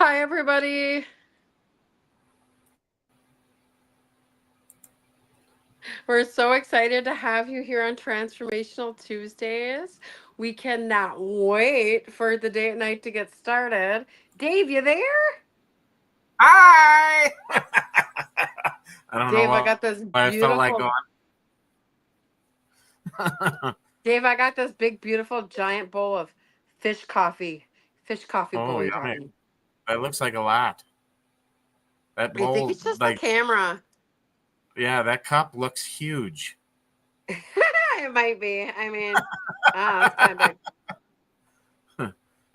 Hi, everybody. We're so excited to have you here on Transformational Tuesdays. We cannot wait for the date night to get started. Dave, you there? Hi. I don't know Dave, I why got I this felt like beautiful. going. Dave, I got this big, beautiful, giant bowl of fish coffee. Fish coffee Oh, going yummy. down. That looks like a lot. That I think bowl, it's just the like, camera. yeah, that cup looks huge. It might be. I mean, it's kind of big.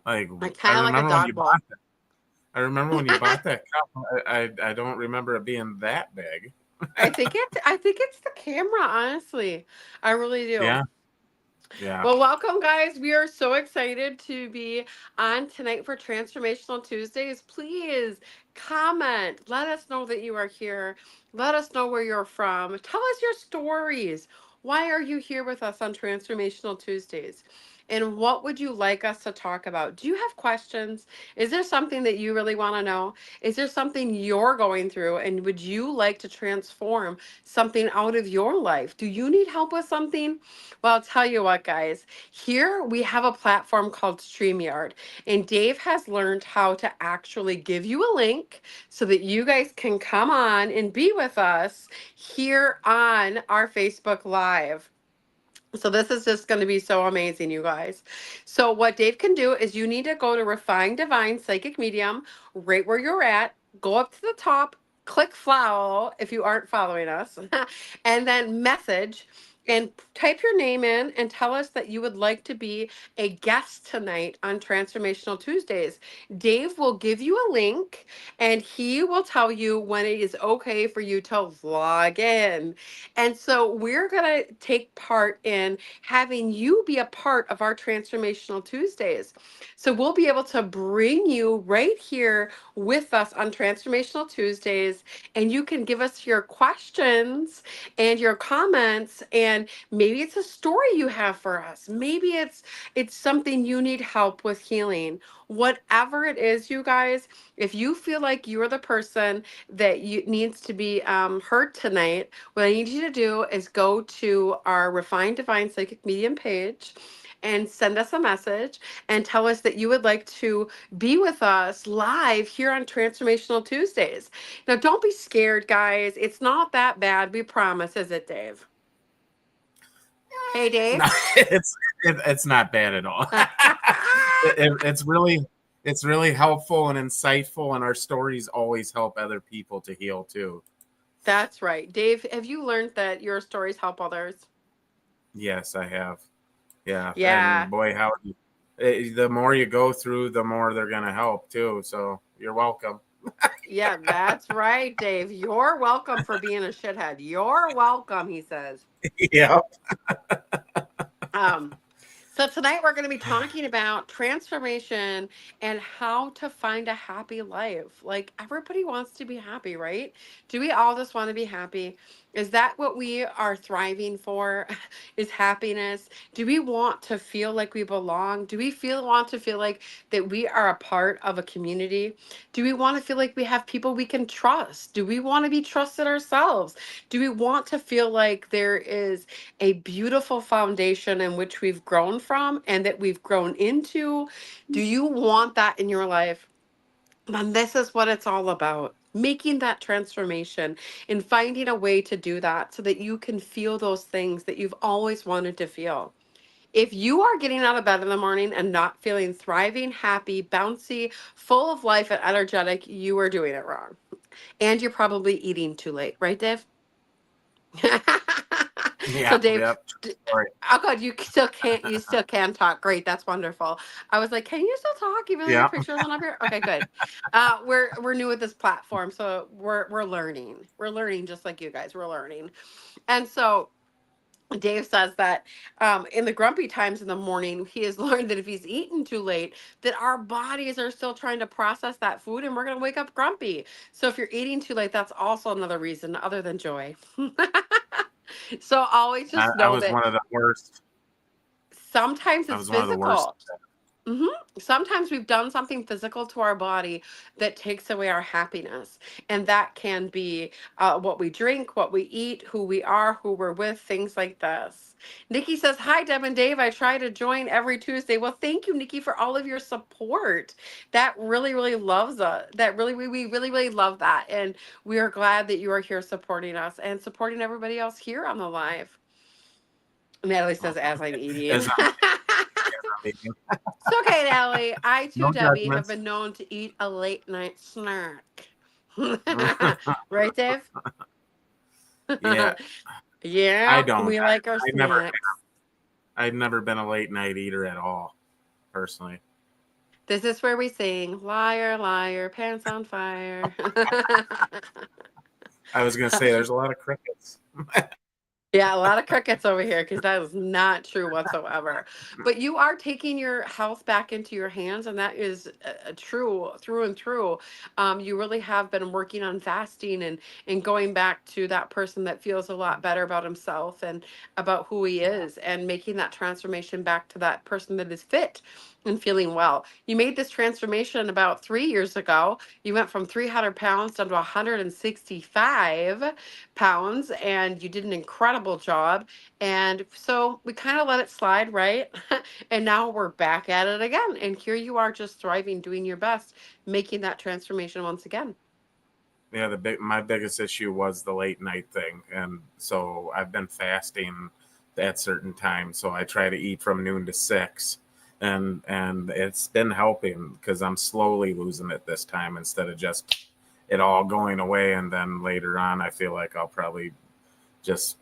Like, Like I kind of like a remember when you dog bowl. bought that. I remember when you bought that cup. I don't remember it being that big. I think it's the camera, honestly. I really do. Yeah, yeah. Well, welcome, guys. We are so excited to be on tonight for Transformational Tuesdays. Please comment. Let us know that you are here. Let us know where you're from. Tell us your stories. Why are you here with us on Transformational Tuesdays? And what would you like us to talk about? Do you have questions? Is there something that you really want to know? Is there something you're going through? And would you like to transform something out of your life? Do you need help with something? Well, I'll tell you what, guys. Here we have a platform called StreamYard, and Dave has learned how to actually give you a link so that you guys can come on and be with us here on our Facebook Live. So this is just going to be so amazing, you guys. So what Dave can do is you need to go to Refine Divine Psychic Medium right where you're at, go up to the top, click follow if you aren't following us, and then message and type your name in and tell us that you would like to be a guest tonight on Transformational Tuesdays. Dave will give you a link and he will tell you when it is okay for you to log in. And so we're going to take part in having you be a part of our Transformational Tuesdays. So we'll be able to bring you right here with us on Transformational Tuesdays, and you can give us your questions and your comments, and maybe it's a story you have for us. Maybe it's something you need help with healing. Whatever it is, you guys, if you feel like you're the person that you needs to be heard tonight, what I need you to do is go to our Refined Divine Psychic Medium page and send us a message and tell us that you would like to be with us live here on Transformational Tuesdays. Now, don't be scared, guys. It's not that bad. We promise, is it, Dave? Hey, No, Dave. it's not bad at all. It's really helpful and insightful, and our stories always help other people to heal too. That's right. Dave, have you learned that your stories help others? Yes, I have. Yeah, Yeah. and boy, the more you go through, the more they're gonna help too. So you're welcome. Yeah, that's right, Dave. You're welcome for being a shithead. You're welcome, he says. Yeah. Um, so tonight we're going to be talking about transformation and how to find a happy life. Like everybody wants to be happy, right? Do we all just want to be happy? Is that what we are thriving for? Is happiness? Do we want to feel like we belong? Do we feel want to feel like that we are a part of a community? Do we want to feel like we have people we can trust? Do we want to be trusted ourselves? Do we want to feel like there is a beautiful foundation in which we've grown from and that we've grown into? Do you want that in your life? Then this is what it's all about. Making that transformation and finding a way to do that so that you can feel those things that you've always wanted to feel. If you are getting out of bed in the morning and not feeling thriving, happy, bouncy, full of life, and energetic, you are doing it wrong. And you're probably eating too late, right, Dave? So Yeah. Dave, Yep. d- Sorry. oh God, you still can talk. Great, that's wonderful. I was like, can you still talk even though your Yeah. picture isn't up here? Okay, good. We're new at this platform, so we're learning. We're learning just like you guys. We're learning, and so Dave says that in the grumpy times in the morning, he has learned that if he's eaten too late, that our bodies are still trying to process that food, and we're gonna wake up grumpy. So if you're eating too late, that's also another reason other than joy. So always I, just I know was that one of the worst. sometimes I it's was one of the worst. physical. hmm Sometimes we've done something physical to our body that takes away our happiness. And that can be what we drink, what we eat, who we are, who we're with, things like this. Nikki says, "Hi, Deb and Dave. I try to join every Tuesday." Well, thank you, Nikki, for all of your support. That really, really loves us. That really, we really, really love that. And we are glad that you are here supporting us and supporting everybody else here on the live. Natalie says, "As I'm eating." As I'm eating. It's okay, Natalie. I too, No Debbie, have judgments. been known to eat a late night snack. Right, Dave? Yeah, I Yeah, don't. we like our I never. snacks. I've never been a late night eater at all, personally. This is where we sing, "Liar, liar, pants on fire." I was gonna say there's a lot of crickets. Yeah, a lot of crickets over here because that is not true whatsoever. But you are taking your health back into your hands, and that is true through and through. You really have been working on fasting and going back to that person that feels a lot better about himself and about who he Yeah, is, and making that transformation back to that person that is fit and feeling well. You made this transformation about 3 years ago. You went from 300 pounds down to 165 pounds, and you did an incredible job. And so we kind of let it slide, right? And now we're back at it again. And here you are, just thriving, doing your best, making that transformation once again. yeah. My biggest issue was the late night thing, and so I've been fasting at certain times. So I try to eat from noon to 6, and it's been helping because I'm slowly losing it this time instead of just it all going away. And then later on, I feel like I'll probably just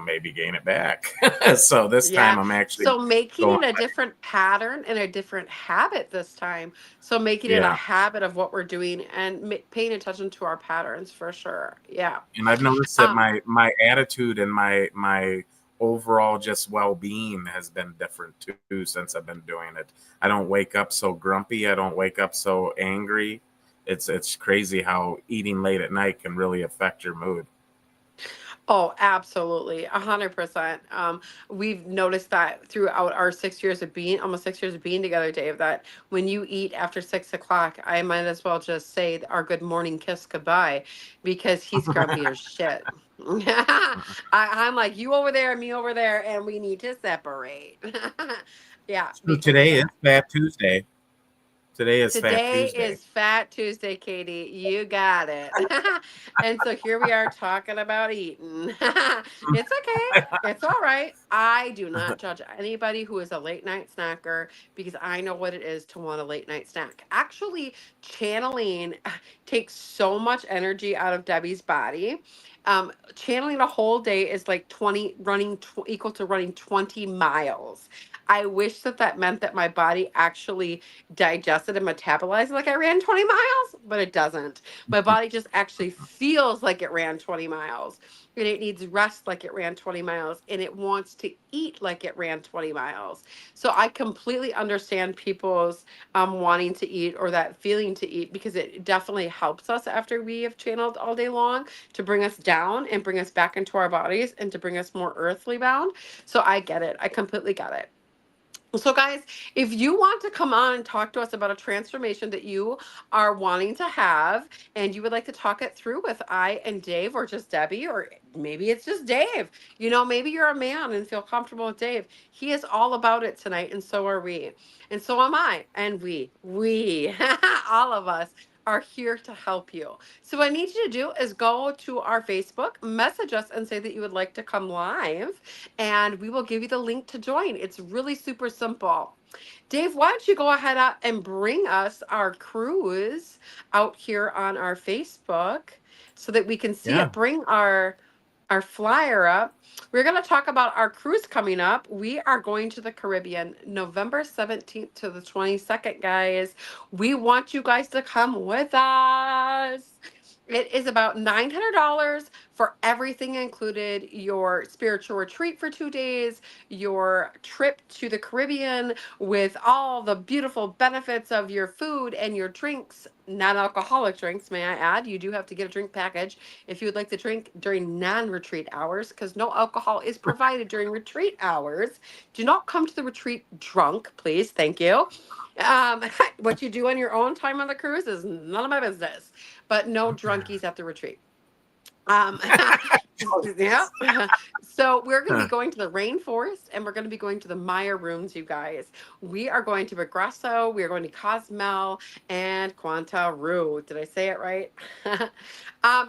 maybe gain it back. So this time Yeah. I'm actually So making going. it a different pattern and a different habit this time. So making it a Yeah. habit of what we're doing and paying attention to our patterns for sure. Yeah. And I've noticed that Um, my attitude and my overall just well-being has been different too since I've been doing it. I don't wake up so grumpy, I don't wake up so angry. It's crazy how eating late at night can really affect your mood. Oh, absolutely. 100%. We've noticed that throughout our 6 years of being, almost 6 years of being together, Dave, that when you eat after 6 o'clock, I might as well just say our good morning kiss goodbye because he's grumpy as shit. I'm like, you over there, me over there, and we need to separate. Yeah, So because today is Fat Tuesday. Today is Fat today Tuesday. is Fat Tuesday, Katie. You got it. And so here we are talking about eating. It's okay. It's all right. I do not judge anybody who is a late night snacker because I know what it is to want a late night snack. Actually, channeling takes so much energy out of Debbie's body. Channeling a whole day is like 20 running equal to running 20 miles. I wish that that meant that my body actually digested and metabolized like I ran 20 miles, but it doesn't. My body just actually feels like it ran 20 miles, and it needs rest like it ran 20 miles, and it wants to eat like it ran 20 miles. So I completely understand people's wanting to eat or that feeling to eat because it definitely helps us after we have channeled all day long to bring us down and bring us back into our bodies and to bring us more earthly bound. So I get it. I completely get it. So, guys, if you want to come on and talk to us about a transformation that you are wanting to have, and you would like to talk it through with I and Dave, or just Debbie, or maybe it's just Dave, maybe you're a man and feel comfortable with Dave. He is all about it tonight, and so are we. And so am I. And we, all of us are here to help you. So, what I need you to do is go to our Facebook, message us, and say that you would like to come live and we will give you the link to join. It's really super simple. Dave, why don't you go ahead and bring us our cruise out here on our Facebook so that we can see Yeah. it. Bring our flyer up. We're going to talk about our cruise coming up. We are going to the Caribbean November 17th to the 22nd, guys. We want you guys to come with us. It is about $900 for everything included, your spiritual retreat for 2 days, your trip to the Caribbean with all the beautiful benefits of your food and your drinks, non-alcoholic drinks, may I add. You do have to get a drink package if you would like to drink during non-retreat hours, because no alcohol is provided during retreat hours. Do not come to the retreat drunk, please. Thank you. What you do on your own time on the cruise is none of my business, but no drunkies at the retreat. Um, yeah. So we're going to be going to the rainforest and we're going to be going to the Maya rooms, you guys. We are going to Progresso, we are going to Cozumel and Quanta Roo. Did I say it right?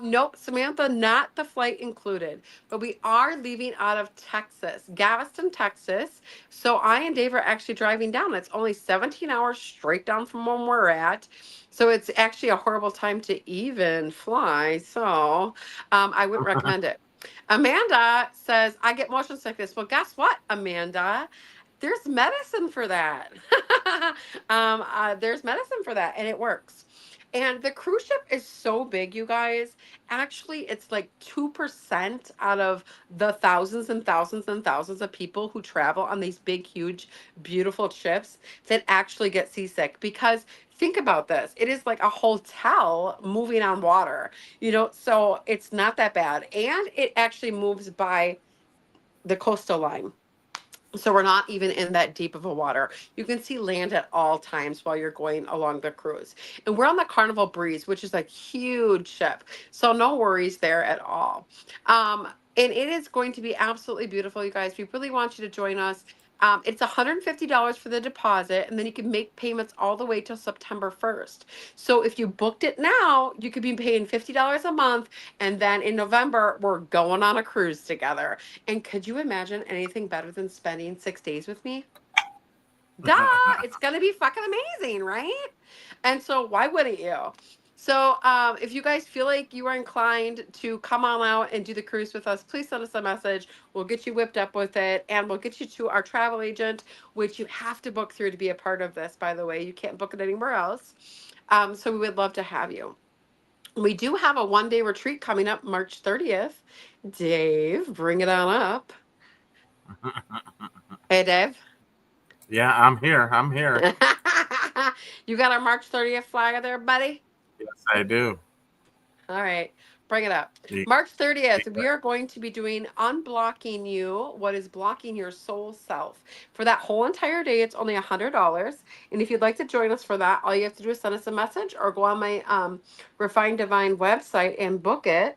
Nope, Samantha, not the flight included, but we are leaving out of Texas, Galveston, Texas. So I and Dave are actually driving down. It's only 17 hours straight down from where we're at. So it's actually a horrible time to even fly. So I wouldn't recommend it. Amanda says, I get motion sickness. Well, guess what, Amanda? There's medicine for that. There's medicine for that, and it works. And the cruise ship is so big, you guys. Actually, it's like 2% out of the thousands and thousands and thousands of people who travel on these big, huge, beautiful ships that actually get seasick. Because think about this, it is like a hotel moving on water, so it's not that bad. And it actually moves by the coastal line. So we're not even in that deep of a water. You can see land at all times while you're going along the cruise. And we're on the Carnival Breeze, which is a huge ship. So no worries there at all. And it is going to be absolutely beautiful, you guys. We really want you to join us. It's $150 for the deposit, and then you can make payments all the way till September 1st. So if you booked it now, you could be paying $50 a month, and then in November, we're going on a cruise together. And could you imagine anything better than spending 6 days with me? Duh, it's gonna be fucking amazing, right? And so why wouldn't you? So if you guys feel like you are inclined to come on out and do the cruise with us, please send us a message. We'll get you whipped up with it, and we'll get you to our travel agent, which you have to book through to be a part of this, by the way. You can't book it anywhere else. So we would love to have you. We do have a 1-day retreat coming up March 30th. Dave, bring it on up. Hey, Dave. Yeah, I'm here. I'm here. You got our March 30th flagger there, buddy? Yes, I do. All right, bring it up. You, March you, 30th, we are going to be doing Unblocking You, what is blocking your soul self. For that whole entire day, it's only $100. And if you'd like to join us for that, all you have to do is send us a message or go on my Refined Divine website and book it.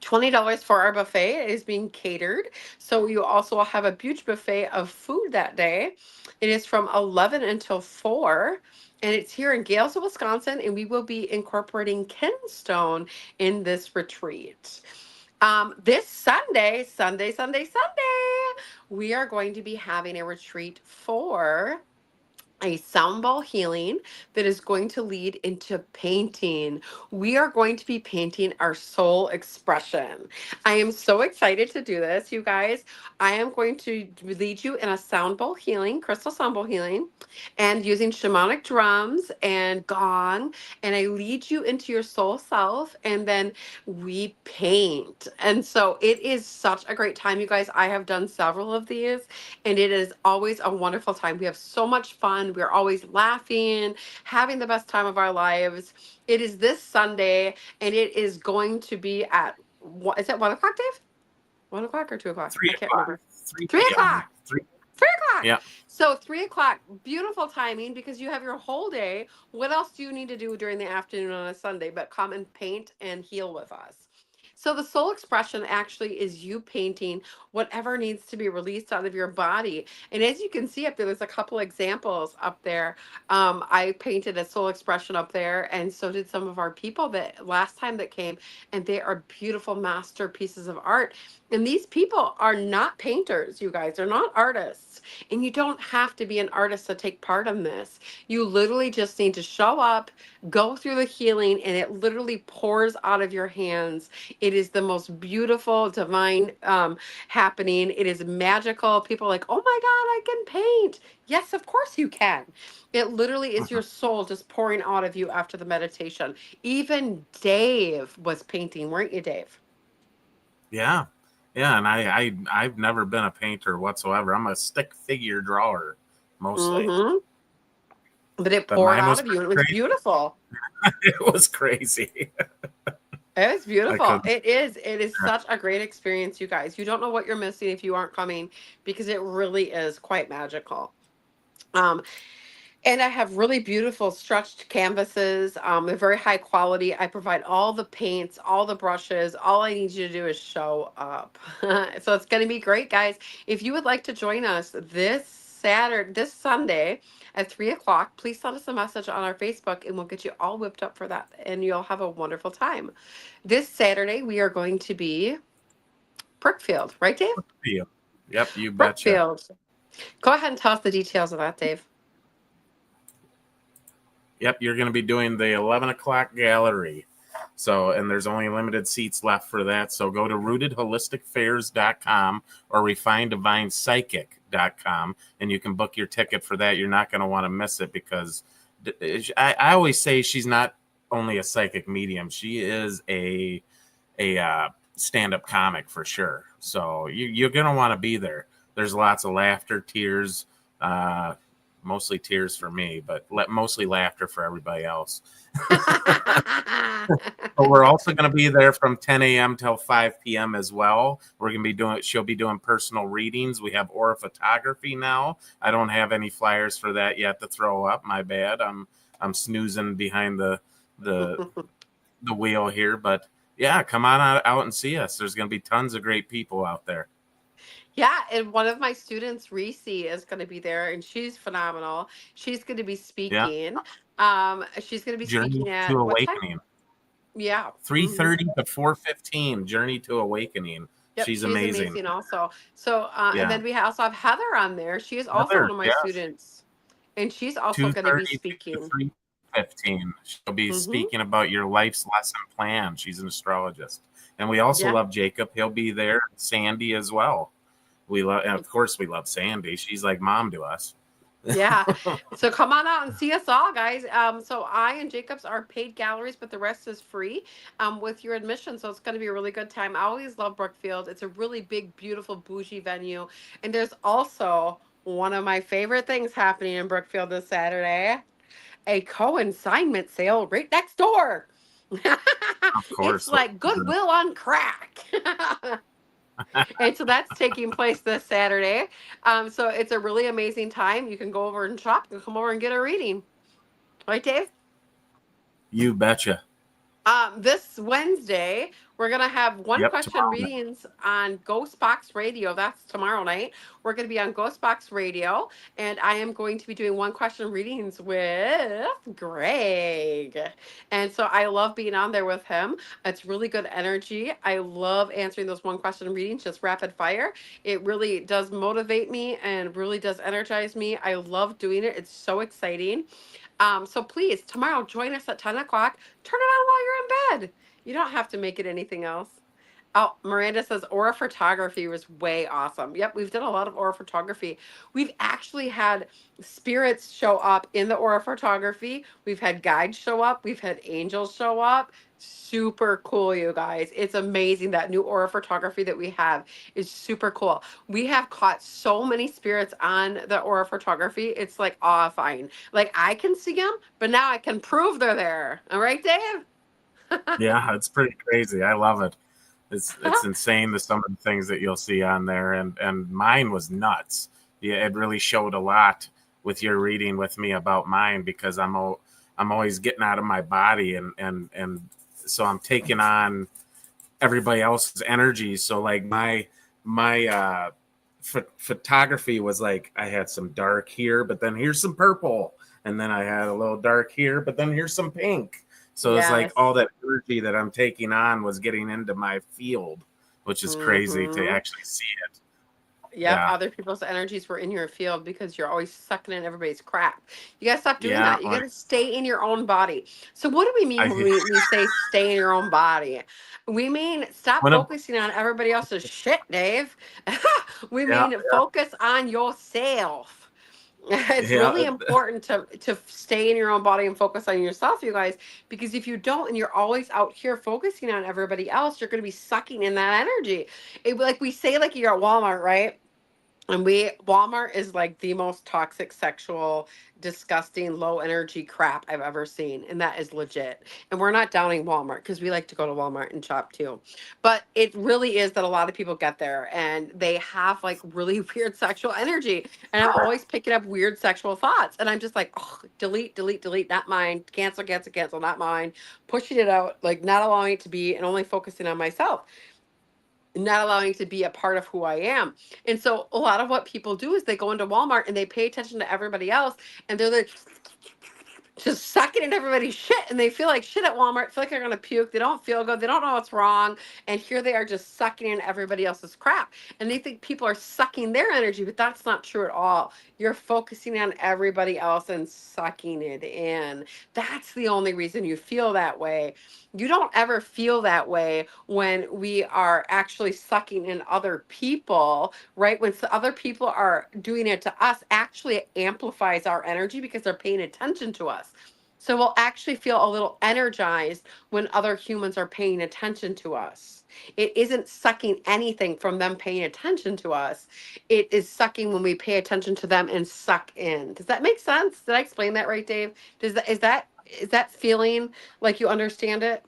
$20 for our buffet. It is being catered. So you also will have a huge buffet of food that day. It is from 11 until 4. And it's here in Galesville, Wisconsin. And we will be incorporating Kenstone in this retreat. This Sunday, we are going to be having a retreat for a sound bowl healing that is going to lead into painting. We are going to be painting our soul expression. I am so excited to do this, you guys. I am going to lead you in a sound bowl healing, crystal sound bowl healing, and using shamanic drums and gong. And I lead you into your soul self, and then we paint. And so it is such a great time, you guys. I have done several of these, and it is always a wonderful time. We have so much fun. We're always laughing, having the best time of our lives. It is this Sunday, and it is going to be at is it 1 o'clock, Dave? 1 o'clock or 2 o'clock? I can't 3 o'clock. remember. 3 Three p.m. o'clock. 3 o'clock. Yeah. So 3 o'clock, beautiful timing because you have your whole day. What else do you need to do during the afternoon on a Sunday but come and paint and heal with us? So the soul expression actually is you painting whatever needs to be released out of your body. And as you can see up there, there's a couple examples up there. I painted a soul expression up there, and so did some of our people that last time that came, and they are beautiful masterpieces of art. And these people are not painters, you guys. They're not artists. And you don't have to be an artist to take part in this. You literally just need to show up, go through the healing, and it literally pours out of your hands. It is the most beautiful, divine happening. It is magical. People are like, oh my God, I can paint. Yes, of course you can. It literally is your soul just pouring out of you after the meditation. Even Dave was painting, weren't you, Dave? Yeah. Yeah, and I've never been a painter whatsoever. I'm a stick figure drawer mostly. Mm-hmm. But it But poured mine out was of you and it was crazy. beautiful. It was crazy. It was I beautiful. couldn't. It is. It is such a great experience, you guys. You don't know what you're missing if you aren't coming because it really is quite magical. Um, and I have really beautiful stretched canvases. They're very high quality. I provide all the paints, all the brushes. All I need you to do is show up. So it's going to be great, guys. If you would like to join us this Sunday at 3 o'clock, please send us a message on our Facebook and we'll get you all whipped up for that. And you'll have a wonderful time. This Saturday, we are going to be Brookfield, right, Dave? Yep, you betcha. Brookfield. Go ahead and tell us the details of that, Dave. Yep, you're going to be doing the 11 o'clock gallery. So, and there's only limited seats left for that. So go to rootedholisticfairs.com or refinedivinepsychic.com and you can book your ticket for that. You're not going to want to miss it because I always say she's not only a psychic medium, she is a stand-up comic for sure. So you're going to want to be there. There's lots of laughter, tears, mostly tears for me, but mostly laughter for everybody else. But we're also going to be there from 10 a.m. till 5 p.m. as well. She'll be doing personal readings. We have aura photography now. I don't have any flyers for that yet to throw up. My bad. I'm snoozing behind the wheel here, but yeah, come on out and see us. There's going to be tons of great people out there. Yeah, and one of my students, Reese, is going to be there, and she's phenomenal. She's going to be Yeah. speaking. She's going to be Journey speaking to at what time? Awakening. Yeah. 3:30 to 4:15. Journey to Awakening. Yep, She's she's amazing. amazing also. So, and Yeah. then we also have Heather on there. She is also one Heather, of my yes. students, and she's also going to be 2:30 to speaking. 3:15. She'll be Hmm. speaking about your life's lesson plan. She's an astrologist. And we also Yeah, love Jacob. He'll be there. Sandy as well. And of course we love Sandy. She's like mom to us. yeah. So come on out and see us all, guys. So I and Jacobs are paid galleries, but the rest is free with your admission. So it's going to be a really good time. I always love Brookfield. It's a really big, beautiful, bougie venue. And there's also one of my favorite things happening in Brookfield this Saturday, a co-consignment sale right next door. Of It's course. like Goodwill on crack. And so that's taking place this Saturday. So it's a really amazing time. You can go over and shop. You can come over and get a reading. Right, Dave? You betcha. This Wednesday, we're going to have one Yep, question tomorrow night. readings on Ghost Box Radio. That's tomorrow night. We're going to be on Ghost Box Radio, and I am going to be doing one question readings with Greg. And so I love being on there with him. It's really good energy. I love answering those one question readings, just rapid fire. It really does motivate me and really does energize me. I love doing it. It's so exciting. So please, tomorrow, join us at 10 o'clock. Turn it on while you're in bed. You don't have to make it anything else. Oh, Miranda says aura photography was way awesome. Yep, we've done a lot of aura photography. We've actually had spirits show up in the aura photography. We've had guides show up. We've had angels show up. Super cool, you guys. It's amazing. That new aura photography that we have is super cool. We have caught so many spirits on the aura photography. It's like awifying. Like I can see them, but now I can prove they're there. All right, Dave? Yeah, it's pretty crazy. I love it. It's insane some of the things that you'll see on there, and mine was nuts. Yeah, it really showed a lot with your reading with me about mine because I'm always getting out of my body and so I'm taking on everybody else's energy. So like my photography was like I had some dark here, but then here's some purple, and then I had a little dark here, but then here's some pink. So it's like Yes. all that energy that I'm taking on was getting into my field. which is crazy to Mm-hmm. actually see it. Yep, Yeah. other people's energies were in your field because you're always sucking in everybody's crap. You gotta stop doing Yeah. that. You gotta stay in your own body. So, what do we mean when I, we say stay in your own body? We mean stop what a, focusing on everybody else's shit, Dave. We yeah. mean focus on yourself. It's Yeah. really important to stay in your own body and focus on yourself, you guys, because if you don't and you're always out here focusing on everybody else, you're going to be sucking in that energy. Like we say, like you're at Walmart, right? And Walmart is like the most toxic, sexual, disgusting, low energy crap I've ever seen. And that is legit. And we're not downing Walmart because we like to go to Walmart and shop too. But it really is that a lot of people get there and they have like really weird sexual energy. And I'm always picking up weird sexual thoughts. And I'm just like, oh, delete, delete, delete, not mine. Cancel, cancel, cancel, not mine. Pushing it out, like not allowing it to be and only focusing on myself, not allowing to be a part of who I am. And so a lot of what people do is they go into Walmart and they pay attention to everybody else and they're like just sucking in everybody's shit and they feel like shit at Walmart, feel like they're gonna puke, they don't feel good, they don't know what's wrong, and here they are just sucking in everybody else's crap. And they think people are sucking their energy, but that's not true at all. You're focusing on everybody else and sucking it in. That's the only reason you feel that way. You don't ever feel that way when we are actually sucking in other people, right? When other people are doing it to us, actually it amplifies our energy because they're paying attention to us. So we'll actually feel a little energized when other humans are paying attention to us. It isn't sucking anything from them paying attention to us. It is sucking when we pay attention to them and suck in. Does that make sense? Did I explain that right, Dave? Is that feeling like you understand it?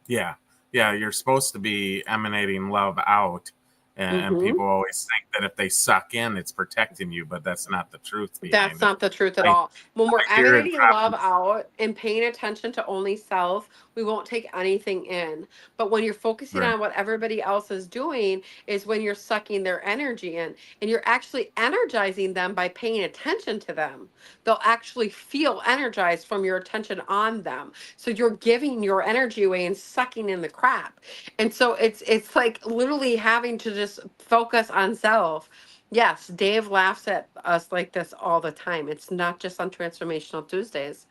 Yeah. Yeah. You're supposed to be emanating love out. And Mm-hmm. people always think that if they suck in, it's protecting you, but that's not the truth That's behind it. not the truth at I, all. When we're I hear it emanating love from, out and paying attention to only self, we won't take anything in. But when you're focusing right, on what everybody else is doing, is when you're sucking their energy in and you're actually energizing them by paying attention to them. They'll actually feel energized from your attention on them. So you're giving your energy away and sucking in the crap. And so it's like literally having to just focus on self. Yes, Dave laughs at us like this all the time. It's not just on Transformational Tuesdays.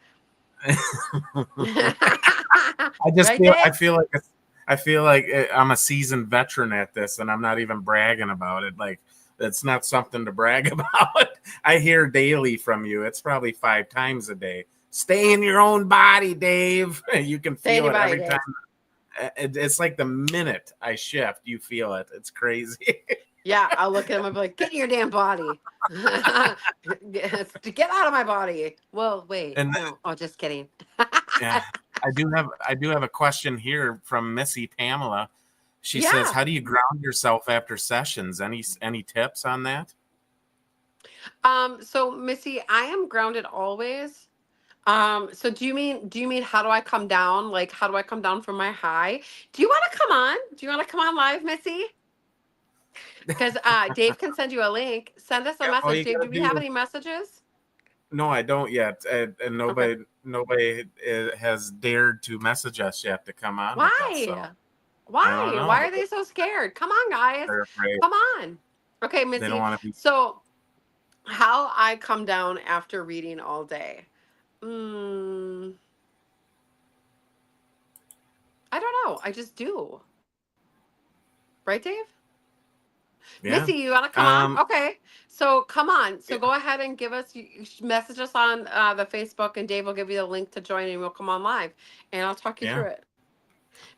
I just Right, feel Dave? I feel like I'm a seasoned veteran at this, and I'm not even bragging about it. Like it's not something to brag about. I hear daily from you. It's probably 5 times a day. Stay in your own body, Dave. You can Say feel it anybody, every time. Dave. It's like the minute I shift, you feel it. It's crazy. Yeah, I'll look at him and be like, get in your damn body. Get out of my body. Well, wait, And no. Oh, just kidding. yeah, I do have a question here from Missy Pamela. She says, Yeah. "How do you ground yourself after sessions? Any tips on that?" So Missy, I am grounded always. So do you mean how do I come down? Like how do I come down from my high? Do you want to come on? Do you want to come on live, Missy? Because Dave can send you a link. Send us a Yeah, all message. you Dave, gotta do we have do. any messages? No, I don't yet, and Okay. nobody has dared to message us yet to come on with us. So Why? I don't Why? know. Why are they so scared? Come on, guys. They're afraid. Come on. Okay, They don't Missy. want to be. So how I come down after reading all day. Mm, I don't know. I just do. Right, Dave? Yeah. Missy, you want to come on? Um. Okay. So come on. So Yeah. go ahead and give us, message us on the Facebook, and Dave will give you the link to join, and we'll come on live, and I'll talk you Yeah. through it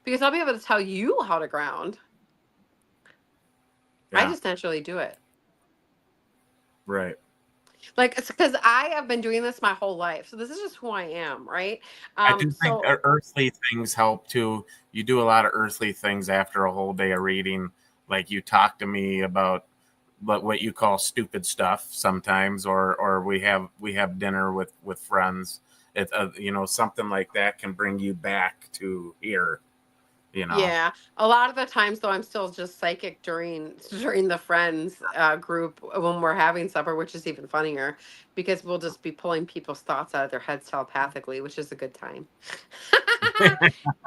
because I'll be able to tell you how to ground. I Yeah. just naturally do it. Right. Like it's because I have been doing this my whole life, so this is just who I am, right? I do think So earthly things help too. You do a lot of earthly things after a whole day of reading. Like you talk to me about what you call stupid stuff sometimes, or we have dinner with friends. It something like that can bring you back to here. You know. yeah, a lot of the times though, I'm still just psychic during the friends group when we're having supper, which is even funnier because we'll just be pulling people's thoughts out of their heads telepathically, which is a good time.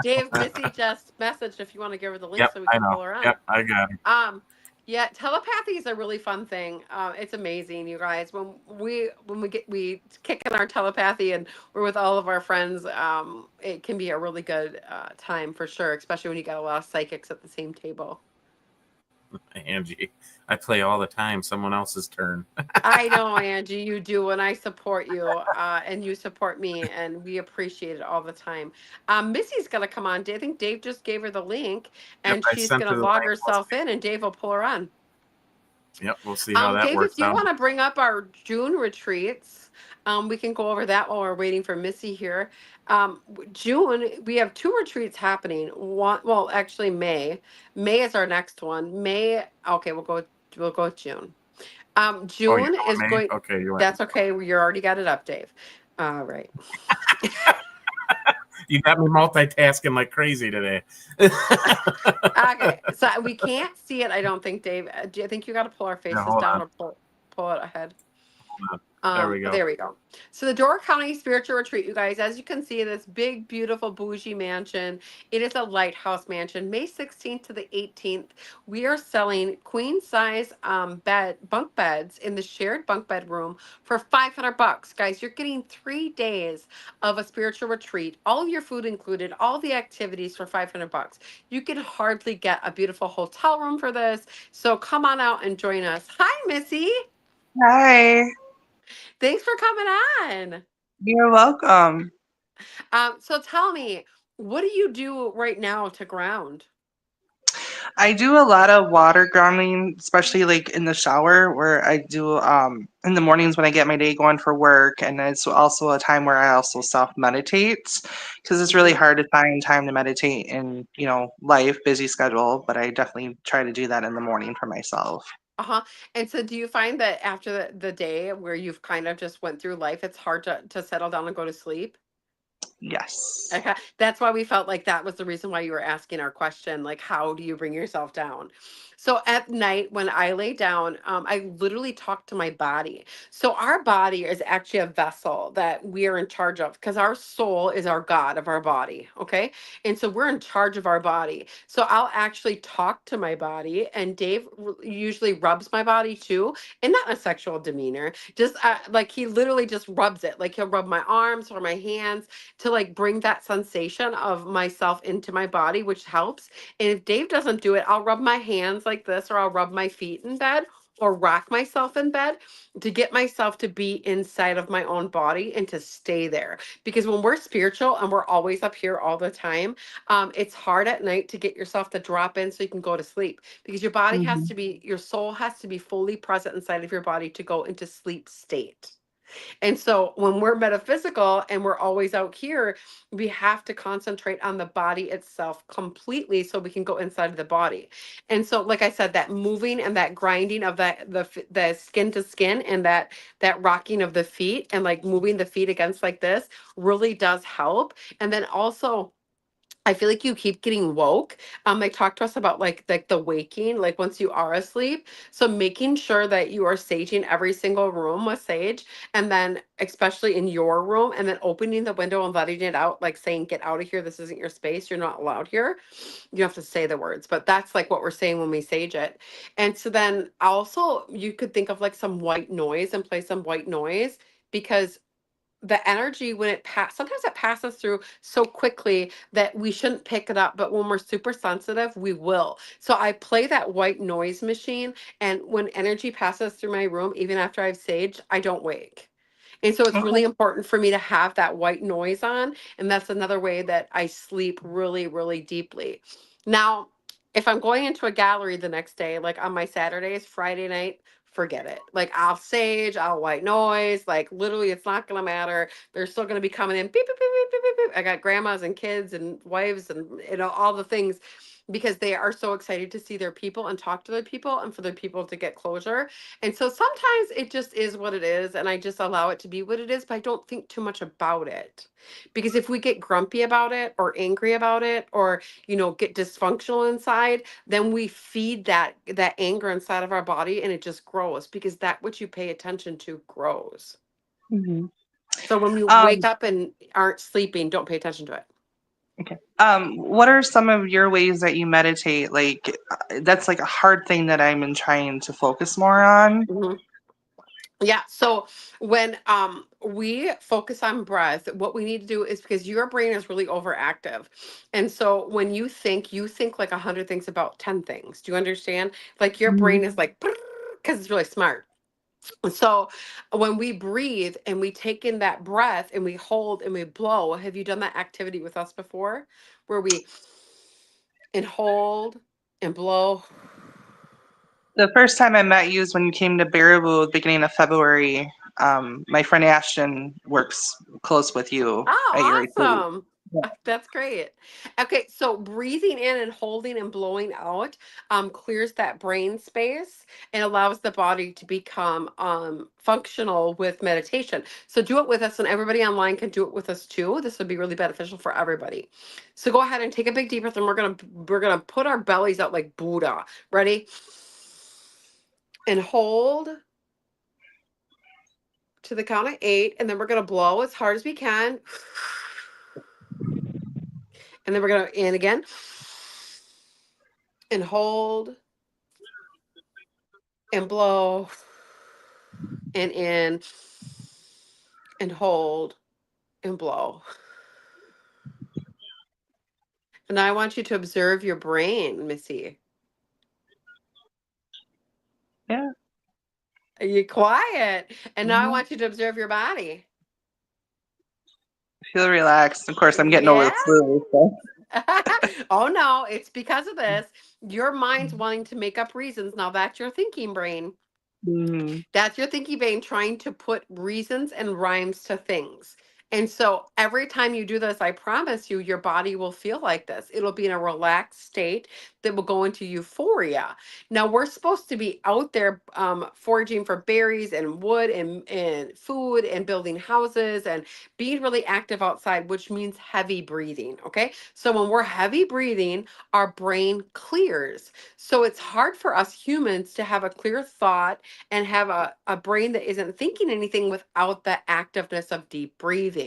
Dave, Missy just messaged if you want to give her the link Yep, so we I can know. pull her on. Yep, I got it. Um, yeah, telepathy is a really fun thing. It's amazing, you guys. When we kick in our telepathy and we're with all of our friends, it can be a really good time for sure, especially when you got a lot of psychics at the same table. Angie, I play all the time. Someone else's turn. I know, Angie, you do, and I support you, and you support me, and we appreciate it all the time. Missy's gonna come on. I think Dave just gave her the link, Yep, and I she's sent her gonna the log link. We'll herself see. in, and Dave will pull her on. Yep, we'll see how that Dave, if works you out. want to bring up our June retreats, we can go over that while we're waiting for Missy here. June, we have two retreats happening. One, well, actually, May. May is our next one. May. Okay, We'll go with June. Oh, you're June is doing me? going. Okay, you went. That's okay. You already got it up, Dave. All right. You got me multitasking like crazy today. Okay. So we can't see it. I don't think, Dave. Do you think you got to pull our Yeah, faces hold down on. or pull it ahead? Hold on. There we go. There we go. So the Door County Spiritual Retreat, you guys, as you can see, this big, beautiful, bougie mansion. It is a lighthouse mansion. May 16th to the 18th, we are selling queen size bunk beds in the shared bunk bed room for $500. Guys, you're getting 3 days of a spiritual retreat, all of your food included, all the activities for $500. You can hardly get a beautiful hotel room for this. So come on out and join us. Hi, Missy. Hi, Thanks for coming on. you're welcome. So tell me, what do you do right now to ground? I do a lot of water grounding, especially like in the shower, where I do in the mornings when I get my day going for work, and it's also a time where I also self meditate because it's really Hmm. hard to find time to meditate in life, busy schedule, but I definitely try to do that in the morning for myself. Uh-huh. And so do you find that after the day where you've kind of just went through life, it's hard to settle down and go to sleep? Yes. Okay. That's why we felt like that was the reason why you were asking our question, like, how do you bring yourself down? So at night, when I lay down, I literally talk to my body. So our body is actually a vessel that we are in charge of because our soul is our God of our body. Okay. And so we're in charge of our body. So I'll actually talk to my body, and Dave usually rubs my body too, and not in a sexual demeanor, just like he literally just rubs it. Like he'll rub my arms or my hands to like bring that sensation of myself into my body, which helps. And if Dave doesn't do it, I'll rub my hands like this, or I'll rub my feet in bed, or rock myself in bed to get myself to be inside of my own body and to stay there. Because when we're spiritual and we're always up here all the time, it's hard at night to get yourself to drop in so you can go to sleep, because your body has Hmm. to be, your soul has to be fully present inside of your body to go into sleep state. And so when we're metaphysical and we're always out here, we have to concentrate on the body itself completely so we can go inside of the body. And so, like I said, that moving and that grinding of the skin to skin, and that rocking of the feet, and like moving the feet against like this really does help. And then also, I feel like you keep getting woke. They talk to us about like the waking, like once you are asleep. So making sure that you are saging every single room with sage, and then especially in your room, and then opening the window and letting it out, like saying, "Get out of here. This isn't your space. You're not allowed here." You have to say the words, but that's like what we're saying when we sage it. And so then also you could think of like some white noise and play some white noise, because the energy when sometimes it passes through so quickly that we shouldn't pick it up, but when we're super sensitive we will. So I play that white noise machine, and when energy passes through my room, even after I've saged, I don't wake. And so it's Okay. really important for me to have that white noise on, and that's another way that I sleep really, really deeply. Now, if I'm going into a gallery the next day, like on my Saturdays, Friday night, forget it. Like I'll sage, I'll white noise, like literally it's not gonna matter. They're still gonna be coming in beep beep beep beep beep beep. Beep. I got grandmas and kids and wives and all the things, because they are so excited to see their people and talk to their people and for their people to get closure. And so sometimes it just is what it is, and I just allow it to be what it is, but I don't think too much about it. Because if we get grumpy about it or angry about it, or get dysfunctional inside, then we feed that anger inside of our body, and it just grows, because that which you pay attention to grows. Hmm. So when you wake Um, up and aren't sleeping, don't pay attention to it. Okay. What are some of your ways that you meditate? Like, that's like a hard thing that I'm been trying to focus more on. Mhm. Yeah. So when we focus on breath, what we need to do is because your brain is really overactive. And so when you think like 100 things about 10 things. Do you understand? Like your brain Mhm. is like because it's really smart. So when we breathe and we take in that breath and we hold and we blow, have you done that activity with us before? Where we and hold and blow. The first time I met you is when you came to Baraboo at the beginning of February. My friend Ashton works close with you at your Oh, retreat. awesome. Yeah. That's great. Okay, so breathing in and holding and blowing out clears that brain space and allows the body to become functional with meditation. So do it with us, and everybody online can do it with us too. This would be really beneficial for everybody. So go ahead and take a big deep breath, and we're gonna put our bellies out like Buddha. Ready? And hold to the count of 8, and then we're gonna blow as hard as we can. And then we're going to in again and hold and blow and in and hold and blow. And I want you to observe your brain, Missy. Yeah. Are you quiet? And now I Mhm. want you to observe your body. Feel relaxed. Of course, I'm getting over Yeah. the flu. So. Oh no, it's because of this. Your mind's wanting to make up reasons. Now that's your thinking brain. Mhm. That's your thinking vein trying to put reasons and rhymes to things. And so every time you do this, I promise you, your body will feel like this. It'll be in a relaxed state that will go into euphoria. Now, we're supposed to be out there foraging for berries and wood and food and building houses and being really active outside, which means heavy breathing. Okay. So when we're heavy breathing, our brain clears. So it's hard for us humans to have a clear thought and have a brain that isn't thinking anything without the activeness of deep breathing.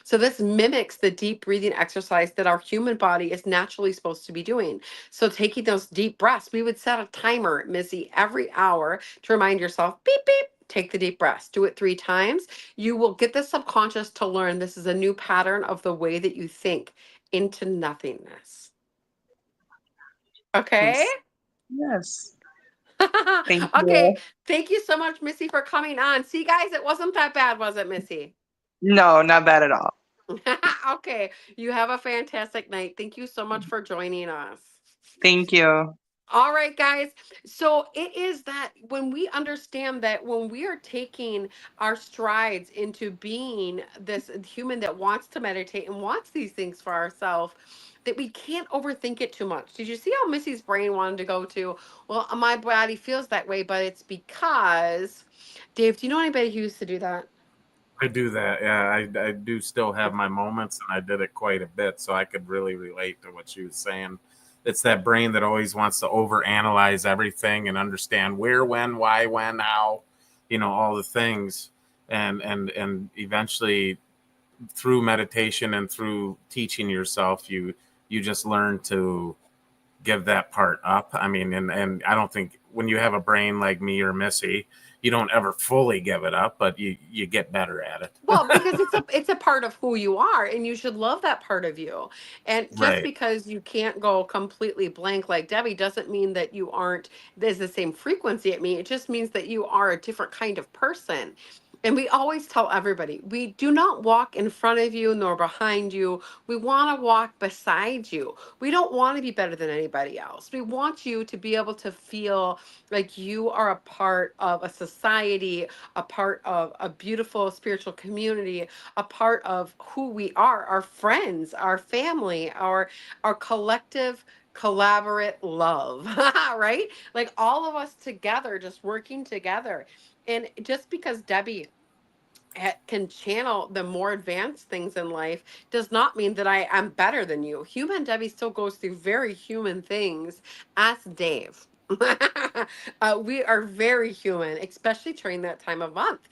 So this mimics the deep breathing exercise that our human body is naturally supposed to be doing. So taking those deep breaths, we would set a timer, Missy, every hour to remind yourself, beep, beep, take the deep breaths. Do it 3 times. You will get the subconscious to learn this is a new pattern of the way that you think into nothingness. Okay? Yes. Yes. Thank Okay. you. Thank you so much, Missy, for coming on. See, guys, it wasn't that bad, was it, Missy? No, not bad at all. Okay. You have a fantastic night. Thank you so much for joining us. Thank you. All right, guys. So it is that when we understand that when we are taking our strides into being this human that wants to meditate and wants these things for ourselves, that we can't overthink it too much. Did you see how Missy's brain wanted to go to, well, my body feels that way, but it's because, Dave, do you know anybody who used to do that? I do that. Yeah, I do still have my moments, and I did it quite a bit, so I could really relate to what she was saying. It's that brain that always wants to overanalyze everything and understand where, when, why, when, how, all the things, and eventually through meditation and through teaching yourself, you just learn to give that part up. I mean, and I don't think when you have a brain like me or Missy, you don't ever fully give it up, but you get better at Well, it. because it's a part of who you are and you should love that part of you. And just Right. because you can't go completely blank like Debbie doesn't mean that you aren't there's the same frequency at me. It just means that you are a different kind of person. And we always tell everybody, we do not walk in front of you nor behind you. We want to walk beside you. We don't want to be better than anybody else. We want you to be able to feel like you are a part of a society, a part of a beautiful spiritual community, a part of who we are, our friends, our family, our collective collaborate love, right? Like all of us together, just working together. And just because Debbie can channel the more advanced things in life does not mean that I am better than you. Human Debbie still goes through very human things. Ask Dave. We are very human, especially during that time of month.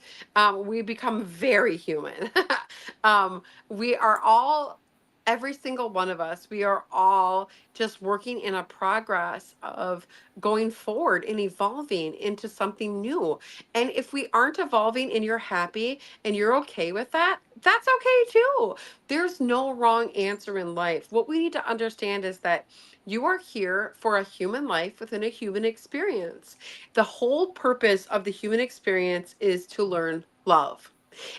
We become very human. We are all Every single one of us, we are all just working in a progress of going forward and evolving into something new. And if we aren't evolving and you're happy and you're okay with that, that's okay too. There's no wrong answer in life. What we need to understand is that you are here for a human life within a human experience. The whole purpose of the human experience is to learn love.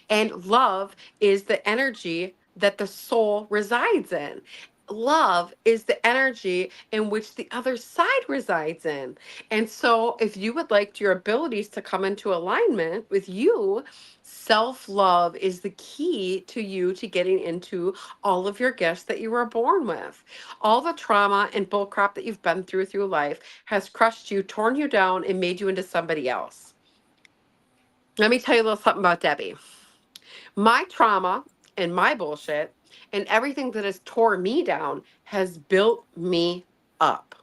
And love is the energy that the soul resides in. Love is the energy in which the other side resides in. And so, if you would like your abilities to come into alignment with you, self love is the key to you to getting into all of your gifts that you were born with. All the trauma and bullcrap that you've been through life has crushed you, torn you down, and made you into somebody else. Let me tell you a little something about Debbie. My trauma and my bullshit and everything that has tore me down has built me up.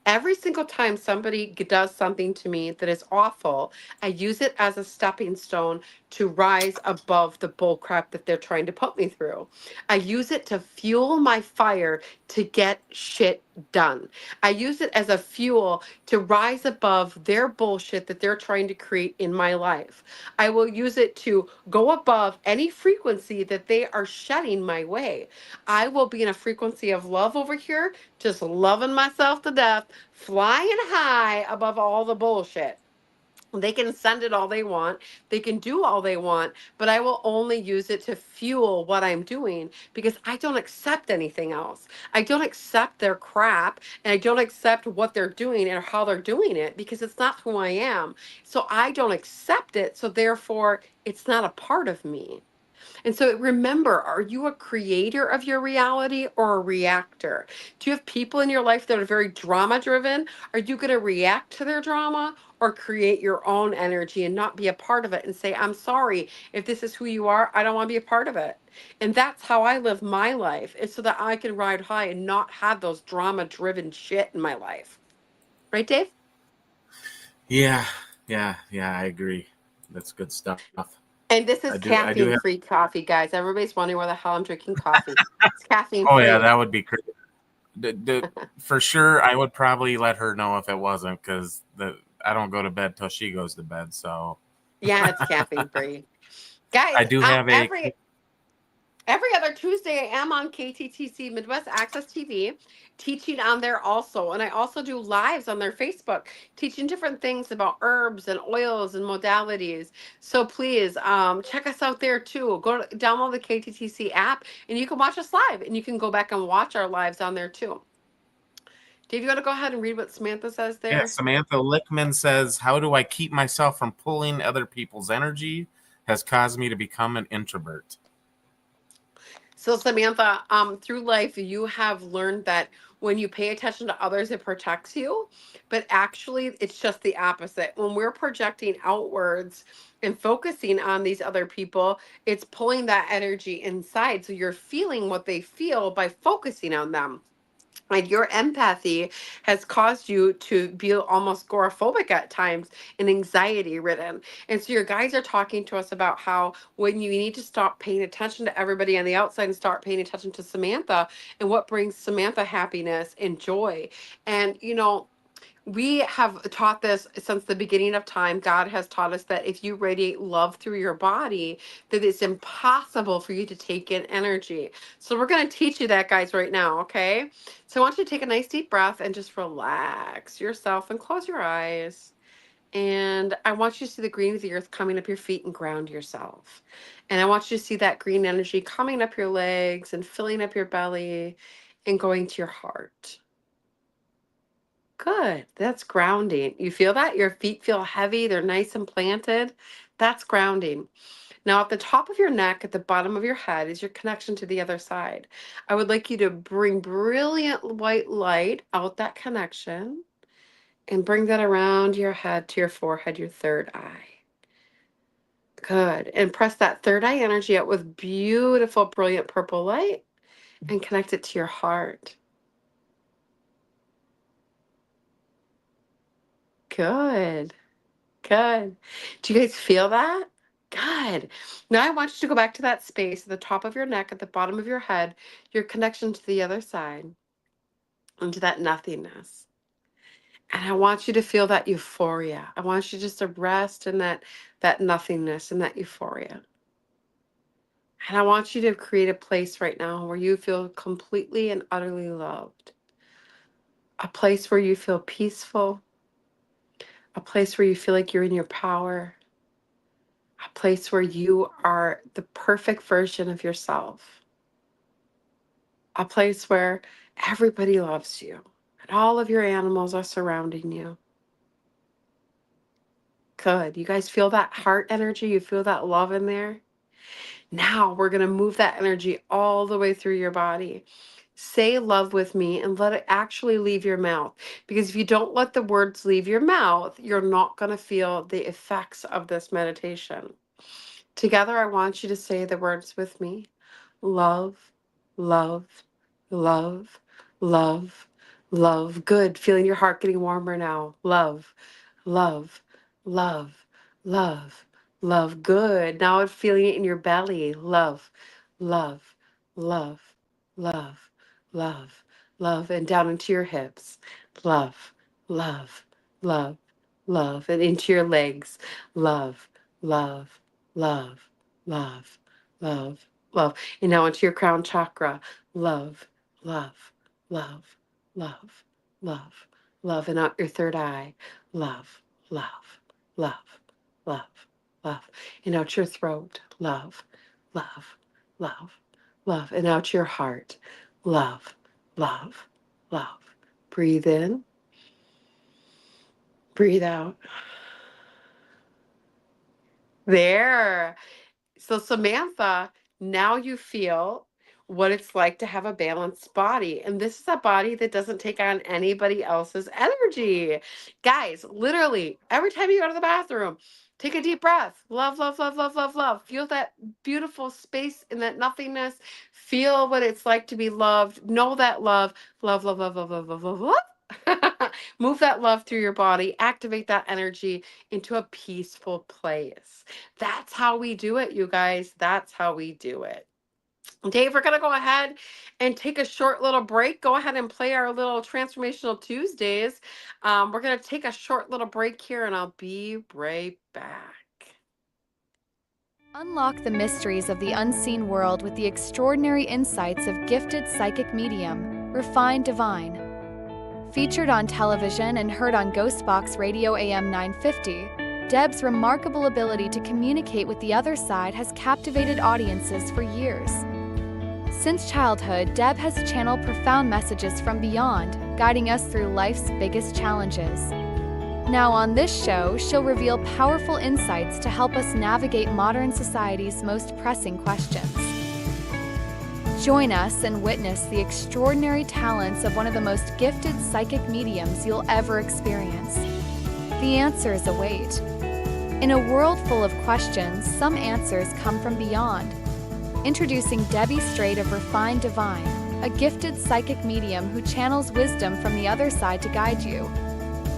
Every single time somebody does something to me that is awful, I use it as a stepping stone to rise above the bull crap that they're trying to put me through. I use it to fuel my fire to get shit done. I use it as a fuel to rise above their bullshit that they're trying to create in my life. I will use it to go above any frequency that they are shedding my way. I will be in a frequency of love over here, just loving myself to death, flying high above all the bullshit. They can send it all they want. They can do all they want, but I will only use it to fuel what I'm doing because I don't accept anything else. I don't accept their crap and I don't accept what they're doing or how they're doing it because it's not who I am. So I don't accept it. So therefore, it's not a part of me. And so remember, are you a creator of your reality or a reactor? Do you have people in your life that are very drama driven? Are you going to react to their drama or create your own energy and not be a part of it and say, I'm sorry, if this is who you are, I don't want to be a part of it. And that's how I live my life, is so that I can ride high and not have those drama driven shit in my life. Right, Dave? Yeah, yeah, I agree. That's good stuff. And this is I do caffeine have. free coffee, guys. Everybody's wondering where the hell I'm drinking coffee. It's caffeine Oh yeah, free. that would be great. For sure, I would probably let her know if it wasn't because I don't go to bed till she goes to bed. So Yeah, it's caffeine free. Guys, I do have a. every other Tuesday I am on KTTC Midwest Access TV teaching on there also. And I also do lives on their Facebook teaching different things about herbs and oils and modalities. So please check us out there too. Download the KTTC app and you can watch us live and you can go back and watch our lives on there too. Dave, you want to go ahead and read what Samantha says Yeah, there? Samantha Lickman says, "How do I keep myself from pulling other people's energy? Has caused me to become an introvert." So Samantha, through life, you have learned that when you pay attention to others, it protects you. But actually, it's just the opposite. When we're projecting outwards and focusing on these other people, it's pulling that energy inside. So you're feeling what they feel by focusing on them. Like your empathy has caused you to be almost agoraphobic at times and anxiety ridden. And so your guides are talking to us about how when you need to stop paying attention to everybody on the outside and start paying attention to Samantha and what brings Samantha happiness and joy. And we have taught this since the beginning of time. God has taught us that if you radiate love through your body, that it's impossible for you to take in energy. So we're going to teach you that, guys, right now, okay? So I want you to take a nice deep breath and just relax yourself and close your eyes. And I want you to see the green of the earth coming up your feet and ground yourself. And I want you to see that green energy coming up your legs and filling up your belly and going to your heart. Good. That's grounding. You feel that? Your feet feel heavy. They're nice and planted. That's grounding. Now, at the top of your neck, at the bottom of your head, is your connection to the other side. I would like you to bring brilliant white light out that connection and bring that around your head to your forehead, your third eye. Good. And press that third eye energy out with beautiful, brilliant purple light and connect it to your heart. Good. Good. Do you guys feel that? Good. Now I want you to go back to that space at the top of your neck, at the bottom of your head, your connection to the other side, into that nothingness. And I want you to feel that euphoria. I want you just to rest in that nothingness and that euphoria. And I want you to create a place right now where you feel completely and utterly loved. A place where you feel peaceful, a place where you feel like you're in your power, a place where you are the perfect version of yourself, a place where everybody loves you and all of your animals are surrounding you. Good. You guys feel that heart energy? You feel that love in there? Now we're going to move that energy all the way through your body. Say love with me and let it actually leave your mouth. Because if you don't let the words leave your mouth, you're not going to feel the effects of this meditation. Together, I want you to say the words with me. Love, love, love, love, love. Good. Feeling your heart getting warmer now. Love, love, love, love, love. Good. Now I'm feeling it in your belly. Love, love, love, love, love, love. And down into your hips. Love, love, love, love. And into your legs. Love, love, love, love, love, love. And now into your crown chakra. Love, love, love, love, love, love. And out your third eye. Love, love, love, love, love. And out your throat. Love, love, love, love. And out your heart. Love, love, love. Breathe in. Breathe out. There. So, Samantha, now you feel what it's like to have a balanced body. And this is a body that doesn't take on anybody else's energy. Guys, literally, every time you go to the bathroom, take a deep breath. Love, love, love, love, love, love. Feel that beautiful space in that nothingness. Feel what it's like to be loved. Know that love. Love, love, love, love, love, love, love, love. Move that love through your body. Activate that energy into a peaceful place. That's how we do it, you guys. That's how we do it. Dave, we're going to go ahead and take a short little break. Go ahead and play our little Transformational Tuesdays. We're going to take a short little break here, and I'll be right back. Unlock the mysteries of the unseen world with the extraordinary insights of gifted psychic medium, Refined Divine. Featured on television and heard on Ghostbox Radio AM 950, Deb's remarkable ability to communicate with the other side has captivated audiences for years. Since childhood, Deb has channeled profound messages from beyond, guiding us through life's biggest challenges. Now on this show, she'll reveal powerful insights to help us navigate modern society's most pressing questions. Join us and witness the extraordinary talents of one of the most gifted psychic mediums you'll ever experience. The answers await. In a world full of questions, some answers come from beyond. Introducing Debbie Straight of Refined Divine, a gifted psychic medium who channels wisdom from the other side to guide you.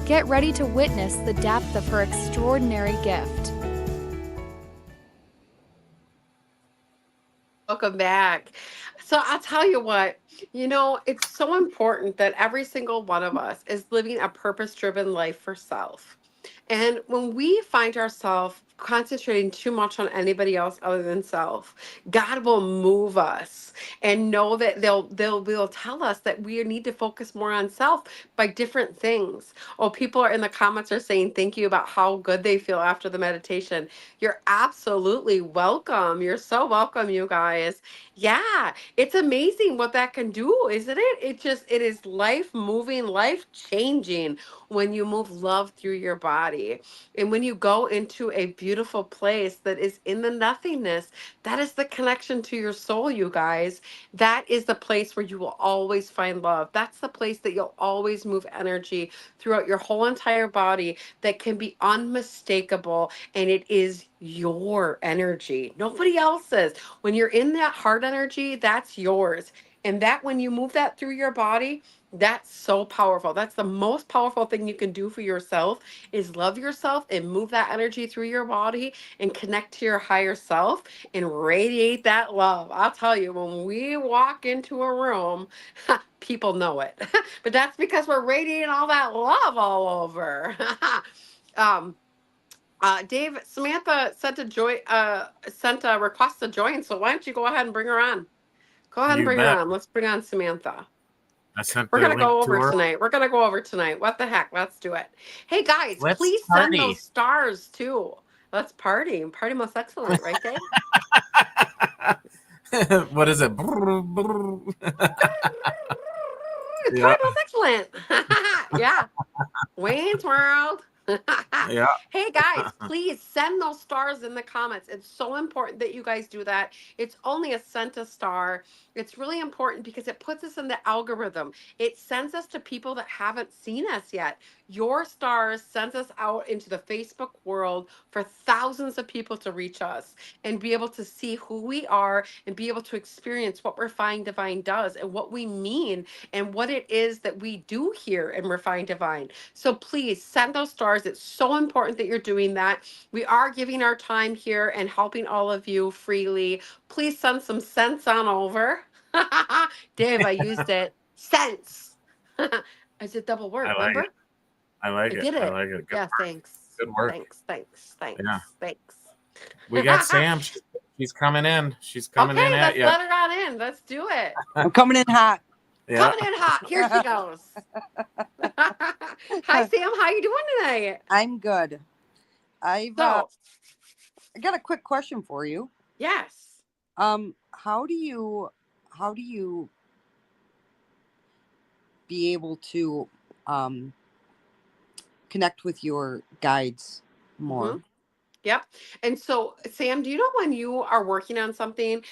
Get ready to witness the depth of her extraordinary gift. Welcome back. So I'll tell you what, it's so important that every single one of us is living a purpose-driven life for self. And when we find ourselves concentrating too much on anybody else other than self, God will move us and know that they'll tell us that we need to focus more on self by different things. Oh, people are in the comments are saying thank you about how good they feel after the meditation. You're absolutely welcome. You're so welcome, you guys. Yeah, it's amazing what that can do, isn't it? It is life moving, life changing when you move love through your body. And when you go into a beautiful place that is in the nothingness, that is the connection to your soul, you guys. That is the place where you will always find love. That's the place that you'll always move energy throughout your whole entire body that can be unmistakable. And it is your energy, nobody else's. When you're in that heart energy, that's yours. And that when you move that through your body, that's so powerful. That's the most powerful thing you can do for yourself is love yourself and move that energy through your body and connect to your higher self and radiate that love. I'll tell you, when we walk into a room, people know it. But that's because we're radiating all that love all over. um, Dave, Samantha sent a request to join, so why don't you go ahead and bring her on? Go ahead and You bring her bet. on. Let's bring on Samantha. I sent We're the gonna link go to over her. tonight. We're gonna go over tonight. What the heck? Let's do it. Hey guys, Let's please send those party. stars too. Let's party. Party most excellent, right, Dave? What is it? Yeah. Party most excellent. Yeah. Wayne's World. Yeah. Hey guys, please send those stars in the comments. It's so important that you guys do that. It's only a cent a star. It's really important because it puts us in the algorithm. It sends us to people that haven't seen us yet. Your stars sends us out into the Facebook world for thousands of people to reach us and be able to see who we are and be able to experience what Refined Divine does and what we mean and what it is that we do here in Refined Divine. So please send those stars. It's so important that you're doing that. We are giving our time here and helping all of you freely. Please send some cents on over. Dave, I used it. Cents. It's a double I word, like it. remember? I like I it. did I it. like it. Good Yeah, work. thanks. Good work. Yeah. Thanks. We got Sam. She's coming in. She's coming in Okay, at let's you. let her on in. Let's do it. I'm coming in hot. Yeah. Coming in hot. Here she goes. Hi, Sam. How you doing tonight? I'm good. I So, got a quick question for you. yes. How do you be able to connect with your guides more? Mm-hmm. Yep. And so, Sam, do you know when you are working on something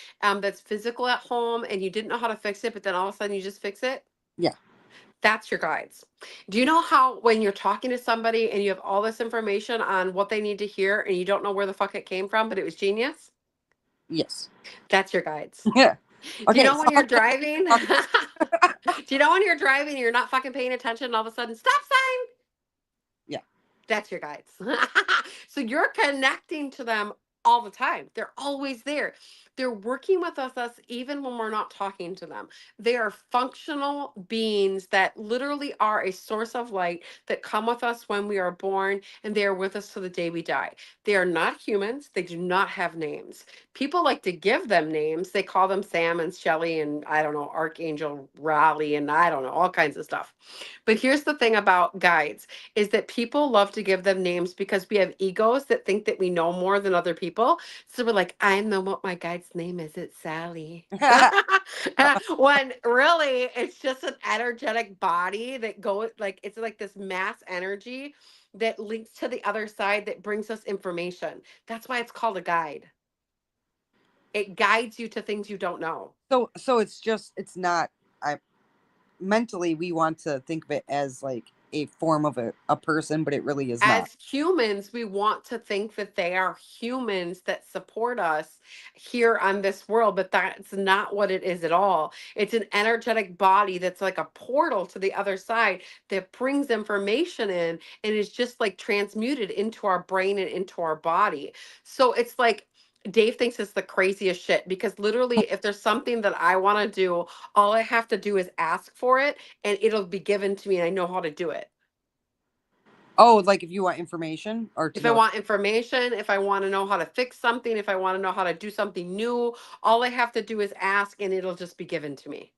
that's physical at home and you didn't know how to fix it, but then all of a sudden you just fix it? Yeah. That's your guides. Do you know how when you're talking to somebody and you have all this information on what they need to hear and you don't know where the fuck it came from, but it was genius? Yes. That's your guides. Yeah. Do you Okay. know when you're driving? Do you know when you're driving and you're not fucking paying attention and all of a sudden, stop sign? Yeah. That's your guides. So you're connecting to them all the time. They're always there. They're working with us even when we're not talking to them. They are functional beings that literally are a source of light that come with us when we are born and they are with us to the day we die. They are not humans. They do not have names. People like to give them names. They call them Sam and Shelly and I don't know, Archangel Raleigh and I don't know, all kinds of stuff. But here's the thing about guides is that people love to give them names because we have egos that think that we know more than other people. So we're like, I know what my guide's name is. It's Sally. When really it's just an energetic body that goes like it's like this mass energy that links to the other side that brings us information. That's why it's called a guide. It guides you to things you don't know. So it's not. I mentally we want to think of it as like a form of a person, but it really is not. As humans, we want to think that they are humans that support us here on this world, but that's not what it is at all. It's an energetic body that's like a portal to the other side that brings information in and is just like transmuted into our brain and into our body. So it's like, Dave thinks it's the craziest shit because literally, if there's something that I want to do, all I have to do is ask for it and it'll be given to me and I know how to do it. Oh, like if you want information or to If I know. want information, if I want to know how to fix something, if I want to know how to do something new, all I have to do is ask and it'll just be given to me.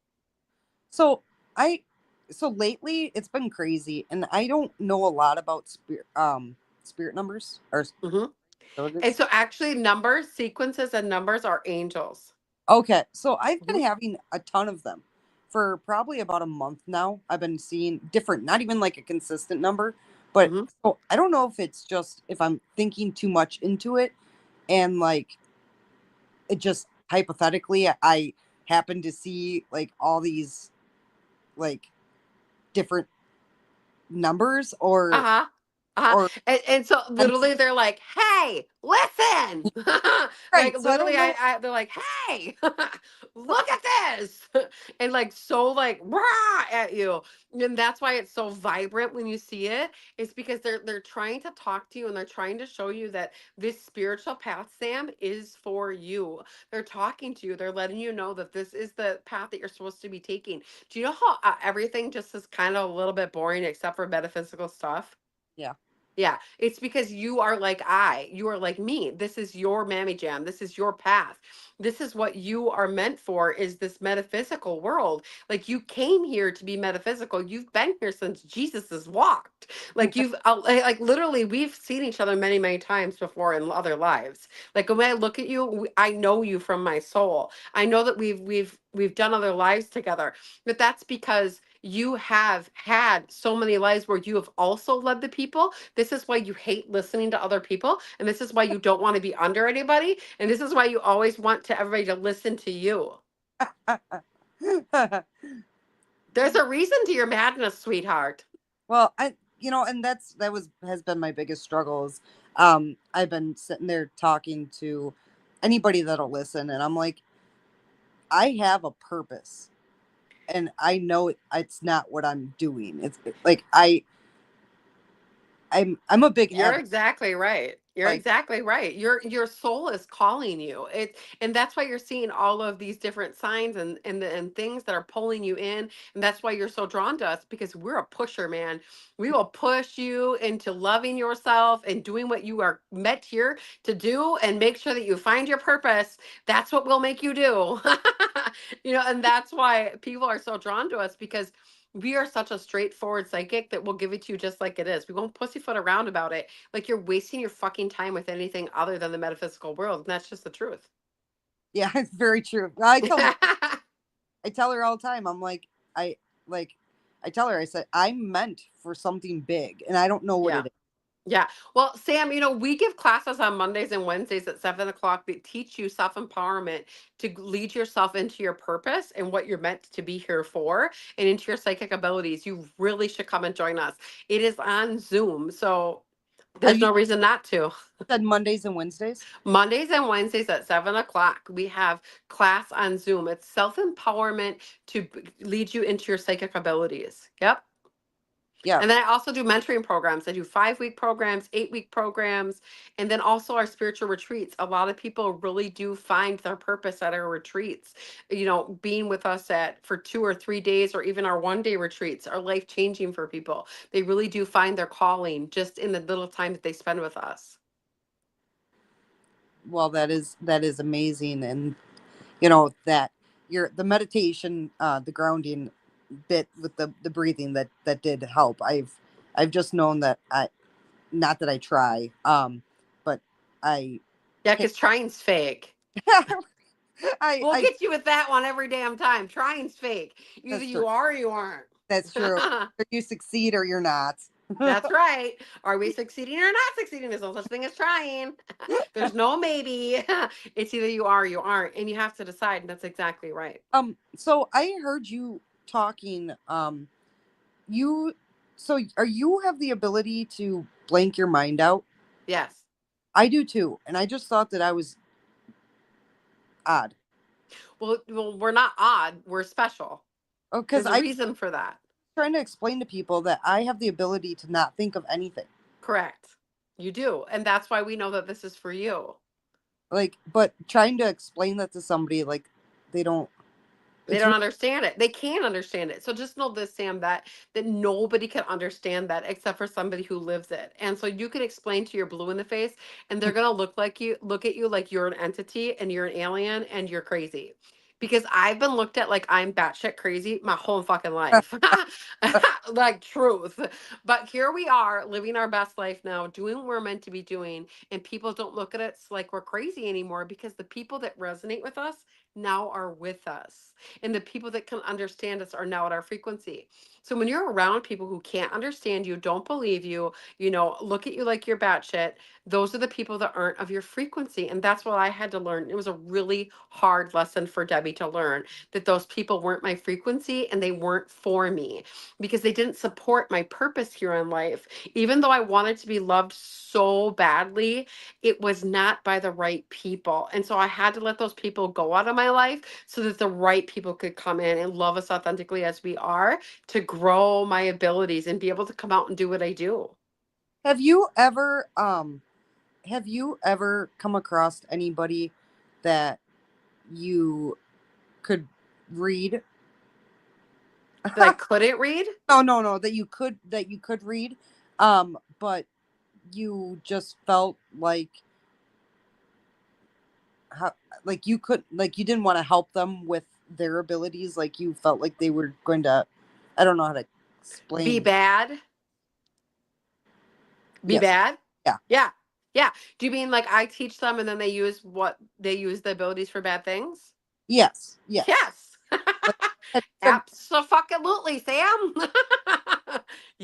So I so lately it's been crazy, and I don't know a lot about spirit numbers or Hmm. And surrogates. so actually numbers, sequences and numbers are angels. Okay, so I've Hmm. been having a ton of them for probably about a month now. I've been seeing different, not even like a consistent number, but Hmm. so I don't know if it's just if I'm thinking too much into it, and like it just hypothetically I happen to see like all these like different numbers, or Uh-huh. or And so empty. literally they're like, hey, listen. Like Right. So I don't literally know. they're like, hey, look at this. And like so like rah at you. And that's why it's so vibrant when you see it. It's because they're trying to talk to you and they're trying to show you that this spiritual path, Sam, is for you. They're talking to you. They're letting you know that this is the path that you're supposed to be taking. Do you know how everything just is kind of a little bit boring except for metaphysical stuff? Yeah. Yeah, it's because you are like you are like me. This is your mammy jam. This is your path. This is what you are meant for is this metaphysical world. Like you came here to be metaphysical. You've been here since Jesus has walked. Like you've like literally we've seen each other many, many times before in other lives. Like when I look at you, I know you from my soul. I know that we've done other lives together. But that's because you have had so many lives where you have also led the people. This is why you hate listening to other people. And this is why you don't want to be under anybody. And this is why you always want to everybody to listen to you. There's a reason to your madness, sweetheart. Well, and has been my biggest struggles. I've been sitting there talking to anybody that'll listen, and I'm like, I have a purpose, and I know it's not what I'm doing. It's like I'm a big You're advocate. exactly right. You're Like, exactly right. Your soul is calling you. And that's why you're seeing all of these different signs and things that are pulling you in. And that's why you're so drawn to us because we're a pusher, man. We will push you into loving yourself and doing what you are meant here to do and make sure that you find your purpose. That's what we'll make you do. And that's why people are so drawn to us because we are such a straightforward psychic that we'll give it to you just like it is. We won't pussyfoot around about it. Like you're wasting your fucking time with anything other than the metaphysical world. And that's just the truth. yeah, it's very true. I tell her all the time. I'm I like, I tell her, I said, I'm meant for something big, and I don't know what Yeah. it is. Yeah. Well, Sam, we give classes on Mondays and Wednesdays at 7 o'clock that teach you self empowerment to lead yourself into your purpose and what you're meant to be here for and into your psychic abilities. You really should come and join us. It is on Zoom. So Are there's you no reason not to. said Mondays and Wednesdays? Mondays and Wednesdays at 7 o'clock, we have class on Zoom. It's self empowerment to lead you into your psychic abilities. Yep. Yeah. And then I also do mentoring programs. I do 5-week programs, 8-week programs, and then also our spiritual retreats. A lot of people really do find their purpose at our retreats. Being with us for 2 or 3 days or even our 1-day retreats are life changing for people. They really do find their calling just in the little time that they spend with us. Well, that is amazing, and that the meditation, the grounding bit with the breathing that did help. I've just known that I not that I try, but I Yeah, can't. because trying's fake. We'll I get you with that one every damn time. Trying's fake. Either That's true. you are or you aren't. That's true. Either you succeed or you're not. That's right. Are we succeeding or not succeeding? There's no such thing as trying. There's no maybe. It's either you are or you aren't. And you have to decide. And that's exactly right. So I heard you talking. You so are you have the ability to blank your mind out? Yes. I do too, and I just thought that I was odd. Well, we're not odd. We're special. Oh, because There's a I'm reason for that. trying to explain to people that I have the ability to not think of anything. Correct. You do. And that's why we know that this is for you. Like, but trying to explain that to somebody, like, they don't. They It's don't understand it. They can't understand it. So just know this, Sam, that nobody can understand that except for somebody who lives it. And so you can explain to your blue in the face, and they're gonna look at you like you're an entity and you're an alien and you're crazy. Because I've been looked at like I'm batshit crazy my whole fucking life. Like truth. But here we are living our best life now, doing what we're meant to be doing, and people don't look at us like we're crazy anymore because the people that resonate with us now are with us. And the people that can understand us are now at our frequency. So when you're around people who can't understand you, don't believe you, look at you like you're batshit, those are the people that aren't of your frequency. And that's what I had to learn. It was a really hard lesson for Debbie to learn, that those people weren't my frequency and they weren't for me because they didn't support my purpose here in life. Even though I wanted to be loved so badly, it was not by the right people. And so I had to let those people go out of my life so that the right people could come in and love us authentically as we are, to grow my abilities and be able to come out and do what I do. Have you ever come across anybody that you could read? That I couldn't read? No, that you could read, but you just felt like how, like you could, like you didn't want to help them with their abilities, like you felt like they were going to, I don't know how to Be explain. bad? Be Yes. bad? Yeah. Yeah. Yeah. Do you mean like I teach them and then they use the abilities for bad things? Yes. Yes. Yes. Like, have- Absolutely, Sam.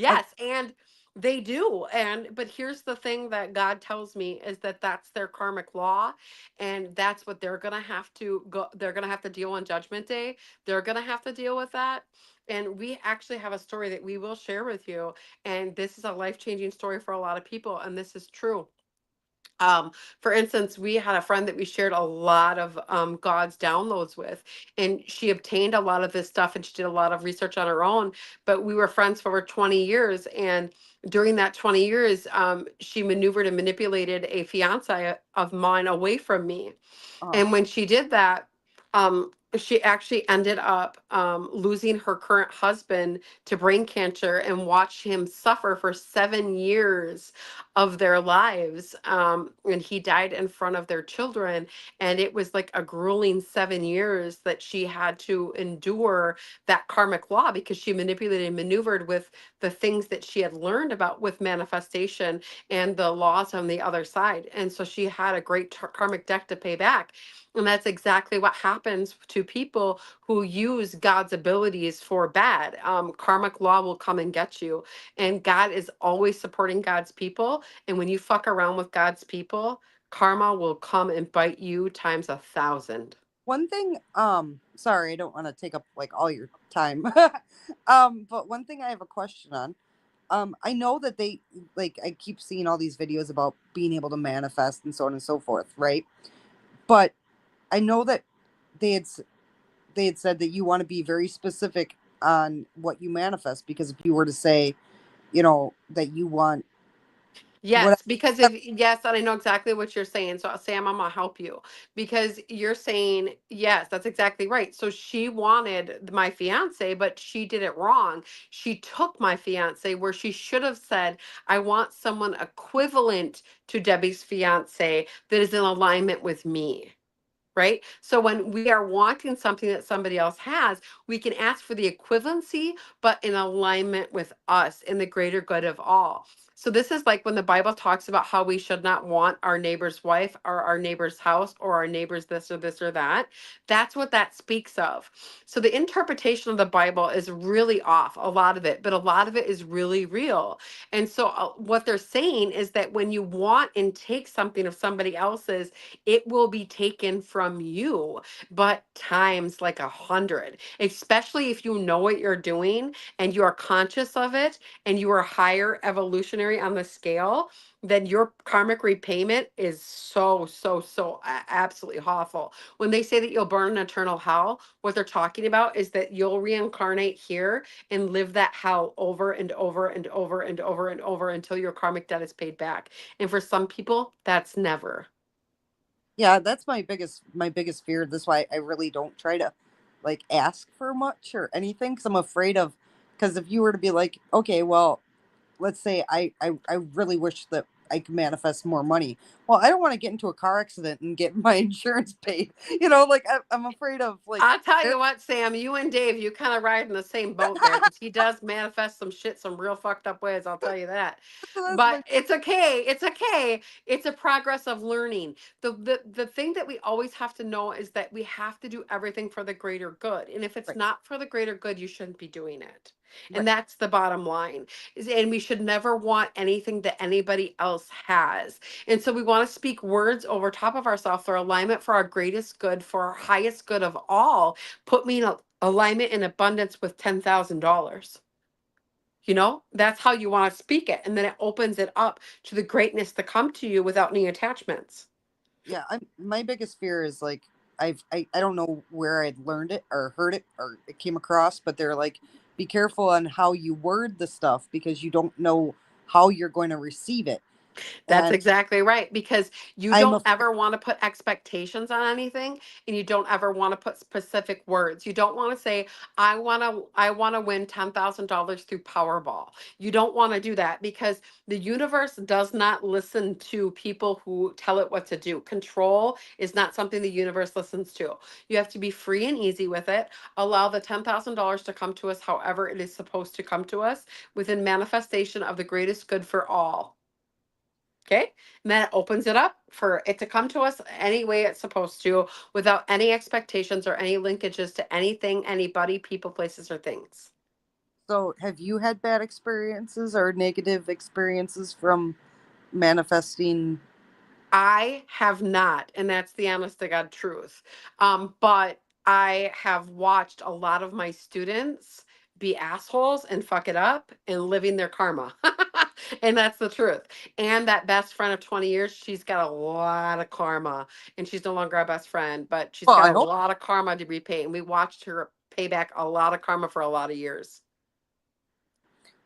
okay, Yes, and they do. And but here's the thing that God tells me is that that's their karmic law, and that's what they're going to have to go, they're going to have to deal on judgment day. They're going to have to deal with that. And we actually have a story that we will share with you, and this is a life-changing story for a lot of people, and this is true. Um, for instance, we had a friend that we shared a lot of God's downloads with, and she obtained a lot of this stuff and she did a lot of research on her own. But we were friends for over 20 years. And during that 20 years, she maneuvered and manipulated a fiance of mine away from me. oh, And when she did that, she actually ended up losing her current husband to brain cancer and watched him suffer for 7 years of their lives. And he died in front of their children. And it was like a grueling 7 years that she had to endure that karmic law because she manipulated and maneuvered with the things that she had learned about with manifestation and the laws on the other side. And so she had a great karmic debt to pay back. And that's exactly what happens to people who use God's abilities for bad. Karmic law will come and get you. And God is always supporting God's people. And when you fuck around with God's people, karma will come and bite you times 1,000. one thing, sorry, I don't want to take up like all your time. But one thing I have a question on. I know that they, like, I keep seeing all these videos about being able to manifest and so on and so forth, right? But I know that they had they had said that you want to be very specific on what you manifest, because if you were to say, that you want what, Yes, because if yes, and I know exactly what you're saying. So Sam, I'm gonna help you because you're saying yes, that's exactly right. So she wanted my fiance, but she did it wrong. She took my fiance where she should have said, I want someone equivalent to Debbie's fiance that is in alignment with me. Right? So when we are wanting something that somebody else has, we can ask for the equivalency, but in alignment with us in the greater good of all. So this is like when the Bible talks about how we should not want our neighbor's wife or our neighbor's house or our neighbor's this or that. That's what that speaks of. So the interpretation of the Bible is really off, a lot of it, but a lot of it is really real. And so what they're saying is that when you want and take something of somebody else's, it will be taken from you, but times like 100, especially if you know what you're doing and you are conscious of it and you are higher evolutionary on the scale, then your karmic repayment is absolutely awful. When they say that you'll burn in eternal hell, what they're talking about is that you'll reincarnate here and live that hell over and over and over and over and over until your karmic debt is paid back. And for some people, that's never. yeah, that's my biggest fear. That's why I really don't try to like ask for much or anything, because I'm afraid of, because if you were to be like, okay, well, let's say I really wish that I could manifest more money. Well, I don't want to get into a car accident and get my insurance paid. Like I'm afraid of like I'll tell you what, Sam, you and Dave, you kind of ride in the same boat there because he does manifest some shit some real fucked up ways. I'll tell you that. that's But my it's okay. It's okay. It's a progress of learning. The thing that we always have to know is that we have to do everything for the greater good. And if it's right. not for the greater good, you shouldn't be doing it. And that's the bottom line. And we should never want anything that anybody else has. And so we want to speak words over top of ourselves for alignment, for our greatest good, for our highest good of all. Put me in alignment and abundance with $10,000. That's how you want to speak it. And then it opens it up to the greatness to come to you without any attachments. Yeah, my biggest fear is like I don't know where I'd learned it or heard it or it came across, but they're like, be careful on how you word the stuff because you don't know how you're going to receive it. That's And exactly right, because you I'm don't a ever want to put expectations on anything, and you don't ever want to put specific words. You don't want to say, I want to win $10,000 through Powerball. You don't want to do that because the universe does not listen to people who tell it what to do. Control is not something the universe listens to. You have to be free and easy with it. Allow the $10,000 to come to us however it is supposed to come to us within manifestation of the greatest good for all. Okay. And then it opens it up for it to come to us any way it's supposed to without any expectations or any linkages to anything, anybody, people, places, or things. So have you had bad experiences or negative experiences from manifesting? I have not, and that's the honest to God truth. But I have watched a lot of my students be assholes and fuck it up and living their karma. And that's the truth. And that best friend of 20 years, she's got a lot of karma and she's no longer our best friend, but she's Well, got I a hope. lot of karma to repay. And we watched her pay back a lot of karma for a lot of years.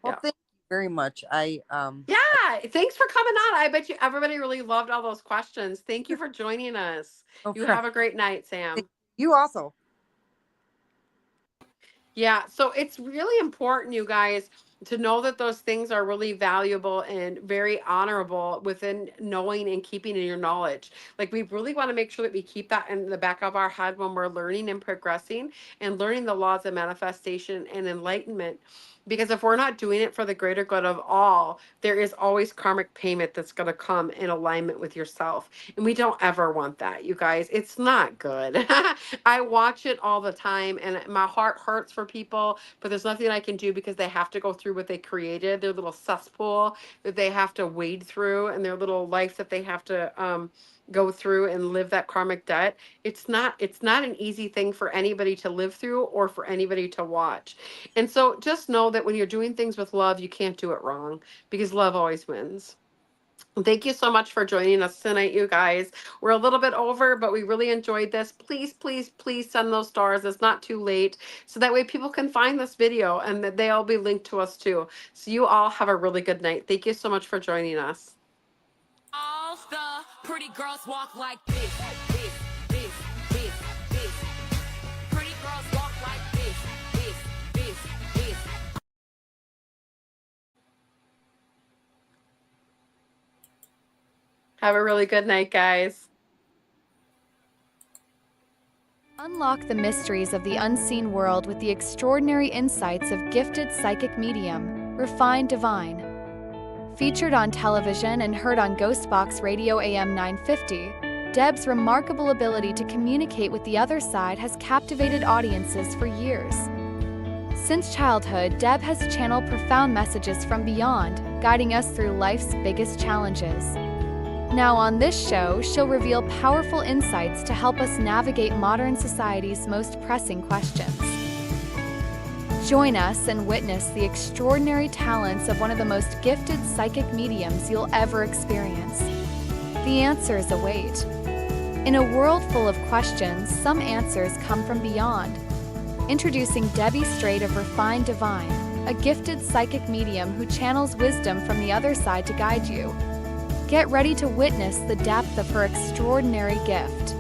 Well, Yeah. thank you very much. Yeah, thanks for coming on. I bet you everybody really loved all those questions. Thank you for joining us. No You problem. have a great night, Sam. You also. Yeah, so it's really important, you guys, to know that those things are really valuable and very honorable within knowing and keeping in your knowledge. Like, we really want to make sure that we keep that in the back of our head when we're learning and progressing and learning the laws of manifestation and enlightenment. Because if we're not doing it for the greater good of all, there is always karmic payment that's going to come in alignment with yourself. And we don't ever want that, you guys. It's not good. I watch it all the time and my heart hurts for people, but there's nothing I can do because they have to go through what they created, their little cesspool that they have to wade through and their little life that they have to go through and live that karmic debt. It's not an easy thing for anybody to live through or for anybody to watch. And so just know that when you're doing things with love, you can't do it wrong because love always wins. Thank you so much for joining us tonight, you guys. We're a little bit over, but we really enjoyed this. Please, please, please send those stars. It's not too late. So that way people can find this video and that they'll be linked to us too. So you all have a really good night. Thank you so much for joining us. All the pretty girls walk like this, this, this, this, this. Pretty girls walk like this, this, this, this. Have a really good night, guys. Unlock the mysteries of the unseen world with the extraordinary insights of gifted psychic medium, Refined Divine. Featured on television and heard on Ghostbox Radio AM 950, Deb's remarkable ability to communicate with the other side has captivated audiences for years. Since childhood, Deb has channeled profound messages from beyond, guiding us through life's biggest challenges. Now on this show, she'll reveal powerful insights to help us navigate modern society's most pressing questions. Join us and witness the extraordinary talents of one of the most gifted psychic mediums you'll ever experience. The answers await. In a world full of questions, some answers come from beyond. Introducing Debbie Straight of Refined Divine, a gifted psychic medium who channels wisdom from the other side to guide you. Get ready to witness the depth of her extraordinary gift.